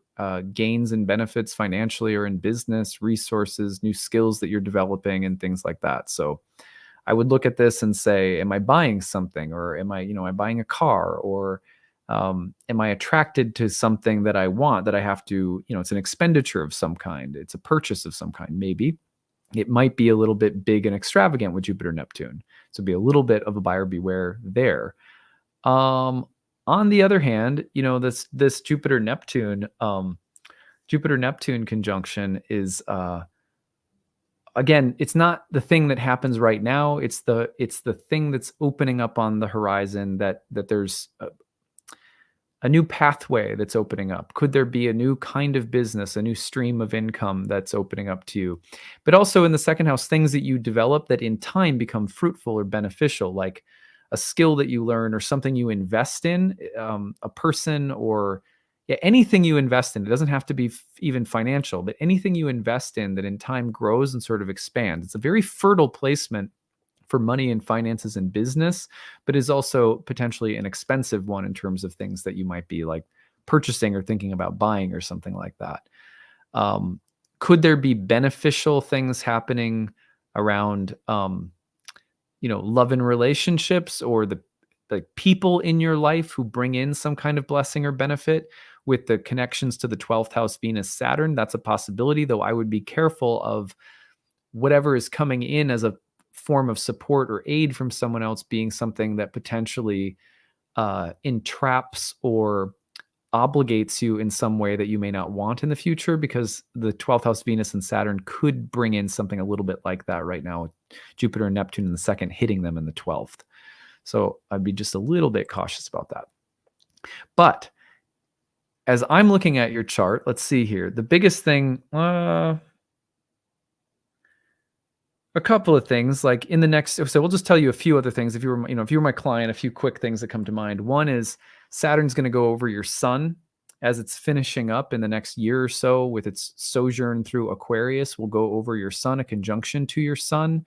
gains and benefits financially or in business, resources, new skills that you're developing and things like that. So I would look at this and say, am I buying something, or am I buying a car, or Am I attracted to something that I want that I have to, it's an expenditure of some kind. It's a purchase of some kind. Maybe it might be a little bit big and extravagant with Jupiter Neptune. So be a little bit of a buyer beware there. On the other hand, this Jupiter Neptune conjunction is again, it's not the thing that happens right now. It's the thing that's opening up on the horizon, that there's a new pathway that's opening up. Could there be a new kind of business, a new stream of income that's opening up to you? But also in the second house, things that you develop that in time become fruitful or beneficial, like a skill that you learn or something you invest in, a person, or anything you invest in. It doesn't have to be even financial, but anything you invest in that in time grows and sort of expands. It's a very fertile placement for money and finances and business, but is also potentially an expensive one in terms of things that you might be like purchasing or thinking about buying or something like that. Could there be beneficial things happening around, love and relationships, or the people in your life who bring in some kind of blessing or benefit with the connections to the 12th house Venus Saturn? That's a possibility, though I would be careful of whatever is coming in as a form of support or aid from someone else being something that potentially entraps or obligates you in some way that you may not want in the future, because the 12th house Venus and Saturn could bring in something a little bit like that right now, with Jupiter and Neptune in the second hitting them in the 12th. So I'd be just a little bit cautious about that. But as I'm looking at your chart, let's see here. The biggest thing, a couple of things, like in the next, so we'll just tell you a few other things. If you were my client, a few quick things that come to mind. One is Saturn's going to go over your sun as it's finishing up in the next year or so with its sojourn through Aquarius. Will go over your sun, a conjunction to your sun.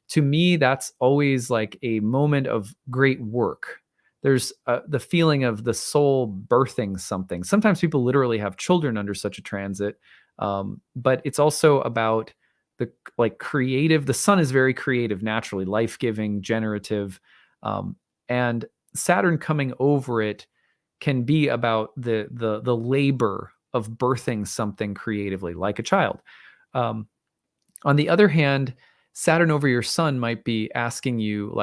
To me, that's always like a moment of great work. There's the feeling of the soul birthing something. Sometimes people literally have children under such a transit, but it's also about the creative. The sun is very creative, naturally, life-giving, generative, and Saturn coming over it can be about the labor of birthing something creatively, like a child. On the other hand, Saturn over your sun might be asking you,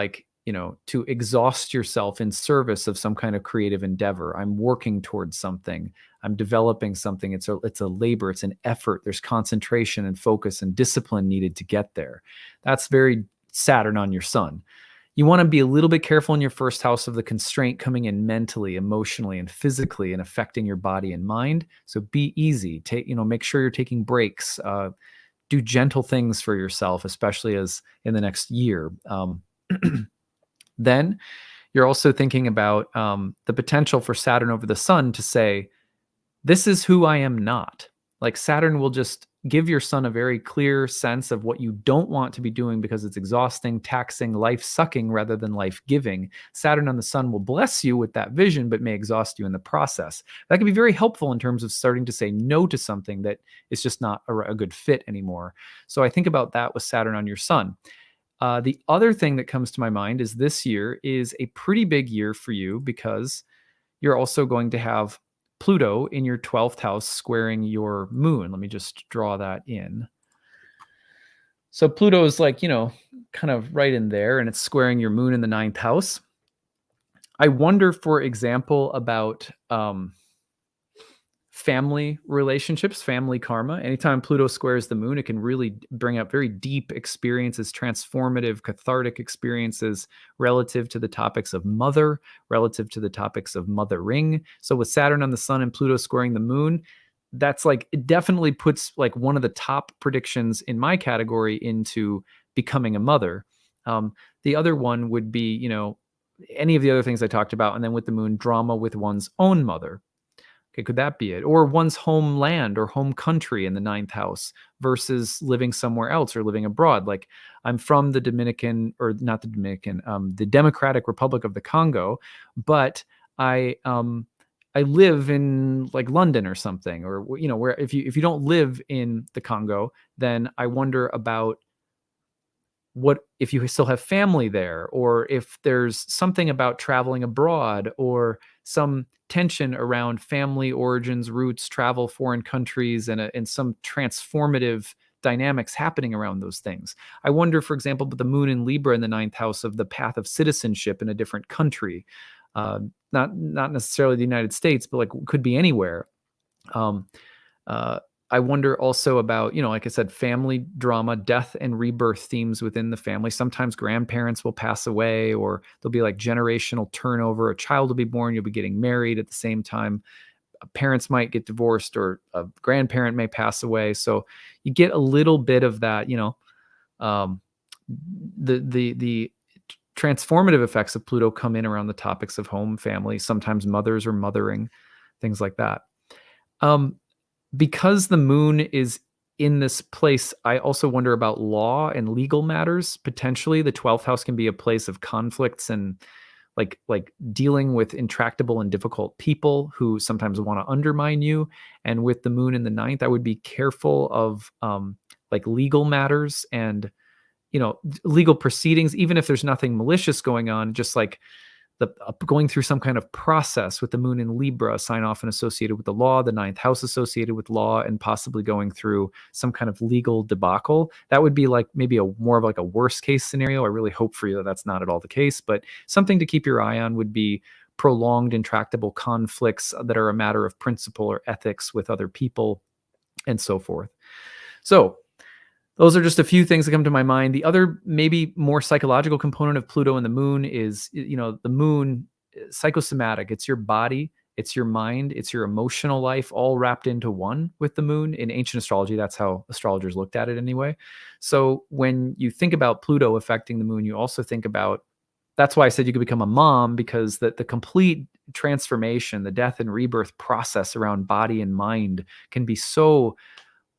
to exhaust yourself in service of some kind of creative endeavor. I'm working towards something. I'm developing something. It's a labor. It's an effort. There's concentration and focus and discipline needed to get there. That's very Saturn on your sun. You want to be a little bit careful in your first house of the constraint coming in mentally, emotionally, and physically and affecting your body and mind. So be easy. Make sure you're taking breaks. Do gentle things for yourself, especially as in the next year. Then you're also thinking about the potential for Saturn over the sun to say, this is who I am not. Like Saturn will just give your sun a very clear sense of what you don't want to be doing because it's exhausting, taxing, life-sucking rather than life-giving. Saturn on the sun will bless you with that vision, but may exhaust you in the process. That can be very helpful in terms of starting to say no to something that is just not a good fit anymore. So I think about that with Saturn on your sun. The other thing that comes to my mind is this year is a pretty big year for you, because you're also going to have Pluto in your 12th house squaring your moon. Let me just draw that in. So Pluto is kind of right in there, and it's squaring your moon in the 9th house. I wonder, for example, about family relationships, family karma. Anytime Pluto squares the moon, it can really bring up very deep experiences, transformative, cathartic experiences relative to the topics of mother, relative to the topics of mothering. So with Saturn on the sun and Pluto squaring the moon, that's it definitely puts one of the top predictions in my category into becoming a mother. The other one would be, any of the other things I talked about. And then with the moon, drama with one's own mother. Okay, could that be it? Or one's homeland or home country in the 9th house versus living somewhere else or living abroad. Like I'm from the the Democratic Republic of the Congo, but I live in London or something, or where if you don't live in the Congo, then I wonder about what if you still have family there, or if there's something about traveling abroad, or some tension around family origins, roots, travel, foreign countries, and some transformative dynamics happening around those things. I wonder, for example, but the moon in Libra in the ninth house of the path of citizenship in a different country, not necessarily the United States, but like could be anywhere. Um, uh, I wonder also about, like I said, family drama, death and rebirth themes within the family. Sometimes grandparents will pass away, or there'll be like generational turnover. A child will be born, you'll be getting married at the same time. Parents might get divorced, or a grandparent may pass away. So you get a little bit of that, um, the transformative effects of Pluto come in around the topics of home, family, sometimes mothers or mothering, things like that. Because the moon is in this place, I also wonder about law and legal matters. Potentially, the 12th house can be a place of conflicts and like dealing with intractable and difficult people who sometimes want to undermine you. And with the moon in the ninth, I would be careful of like legal matters and legal proceedings, even if there's nothing malicious going on, just like the going through some kind of process with the moon in Libra, sign off and associated with the law, the ninth house associated with law, and possibly going through some kind of legal debacle. That would be like maybe a more of like a worst case scenario. I really hope for you that that's not at all the case, but something to keep your eye on would be prolonged, intractable conflicts that are a matter of principle or ethics with other people, and so forth. So those are just a few things that come to my mind. The other, maybe more psychological component of Pluto and the moon is, the moon, psychosomatic. It's your body, it's your mind, it's your emotional life, all wrapped into one with the moon. In ancient astrology, that's how astrologers looked at it anyway. So when you think about Pluto affecting the moon, you also think about, that's why I said you could become a mom, because the complete transformation, the death and rebirth process around body and mind can be so,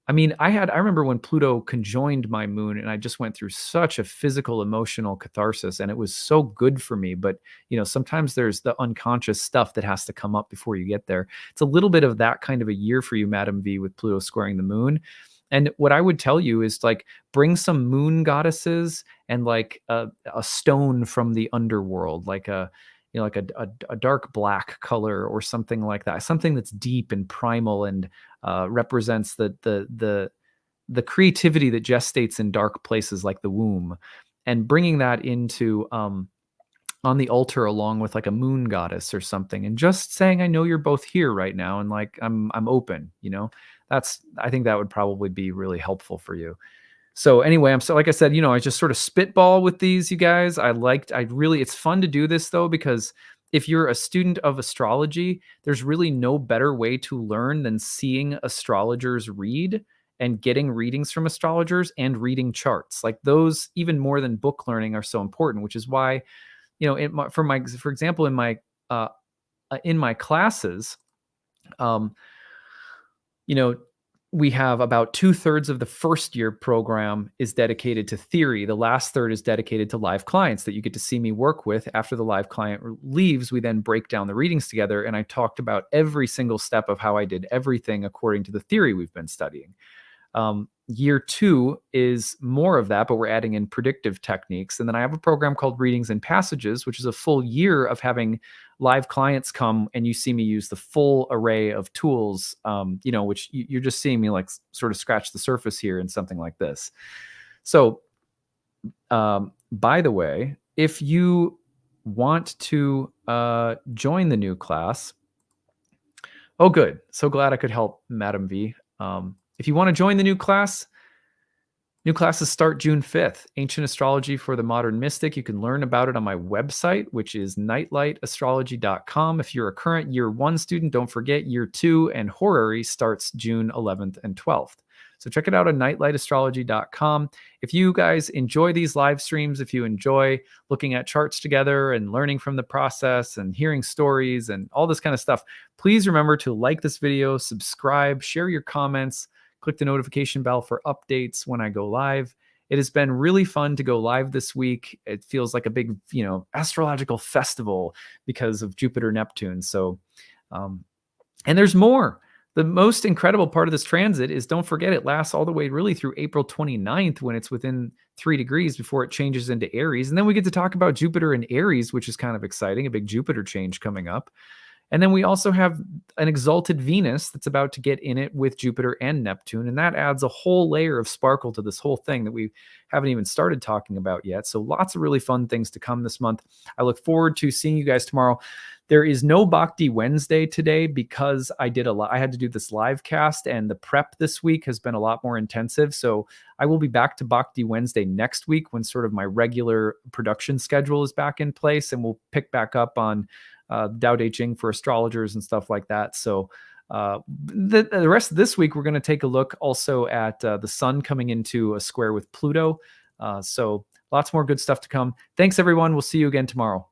I mean, I remember when Pluto conjoined my moon, and I just went through such a physical, emotional catharsis, and it was so good for me. But, sometimes there's the unconscious stuff that has to come up before you get there. It's a little bit of that kind of a year for you, Madam V, with Pluto squaring the moon. And what I would tell you is like, bring some moon goddesses and like a stone from the underworld, like like a dark black color or something like that, something that's deep and primal and represents the creativity that gestates in dark places like the womb, and bringing that into on the altar along with like a moon goddess or something, and just saying, I know you're both here right now, and like I'm open. I think that would probably be really helpful for you. So anyway, I'm so, like I said, I just sort of spitball with these, you guys. It's fun to do this though, because if you're a student of astrology, there's really no better way to learn than seeing astrologers read and getting readings from astrologers and reading charts. Like those, even more than book learning, are so important, which is why, for example, in my classes, we have about 2/3 of the first year program is dedicated to theory. The last third is dedicated to live clients that you get to see me work with. After the live client leaves, we then break down the readings together. And I talked about every single step of how I did everything according to the theory we've been studying. Year 2 is more of that, but we're adding in predictive techniques. And then I have a program called Readings and Passages, which is a full year of having live clients come and you see me use the full array of tools, which you're just seeing me like sort of scratch the surface here in something like this. So, by the way, if you want to join the new class, oh, good. So glad I could help, Madam V. If you want to join the new classes start June 5th. Ancient Astrology for the Modern Mystic. You can learn about it on my website, which is nightlightastrology.com. If you're a current year 1 student, don't forget year 2 and horary starts June 11th and 12th. So check it out on nightlightastrology.com. If you guys enjoy these live streams, if you enjoy looking at charts together and learning from the process and hearing stories and all this kind of stuff, please remember to like this video, subscribe, share your comments, click the notification bell for updates when I go live. It has been really fun to go live this week. It feels like a big, astrological festival because of Jupiter Neptune. So, and there's more. The most incredible part of this transit is, don't forget, it lasts all the way really through April 29th when it's within 3 degrees before it changes into Aries. And then we get to talk about Jupiter in Aries, which is kind of exciting, a big Jupiter change coming up. And then we also have an exalted Venus that's about to get in it with Jupiter and Neptune. And that adds a whole layer of sparkle to this whole thing that we haven't even started talking about yet. So lots of really fun things to come this month. I look forward to seeing you guys tomorrow. There is no Bhakti Wednesday today because I had to do this live cast, and the prep this week has been a lot more intensive. So I will be back to Bhakti Wednesday next week when sort of my regular production schedule is back in place, and we'll pick back up on Tao Te Ching for astrologers and stuff like that. So the rest of this week, we're going to take a look also at the sun coming into a square with Pluto. So lots more good stuff to come. Thanks, everyone. We'll see you again tomorrow.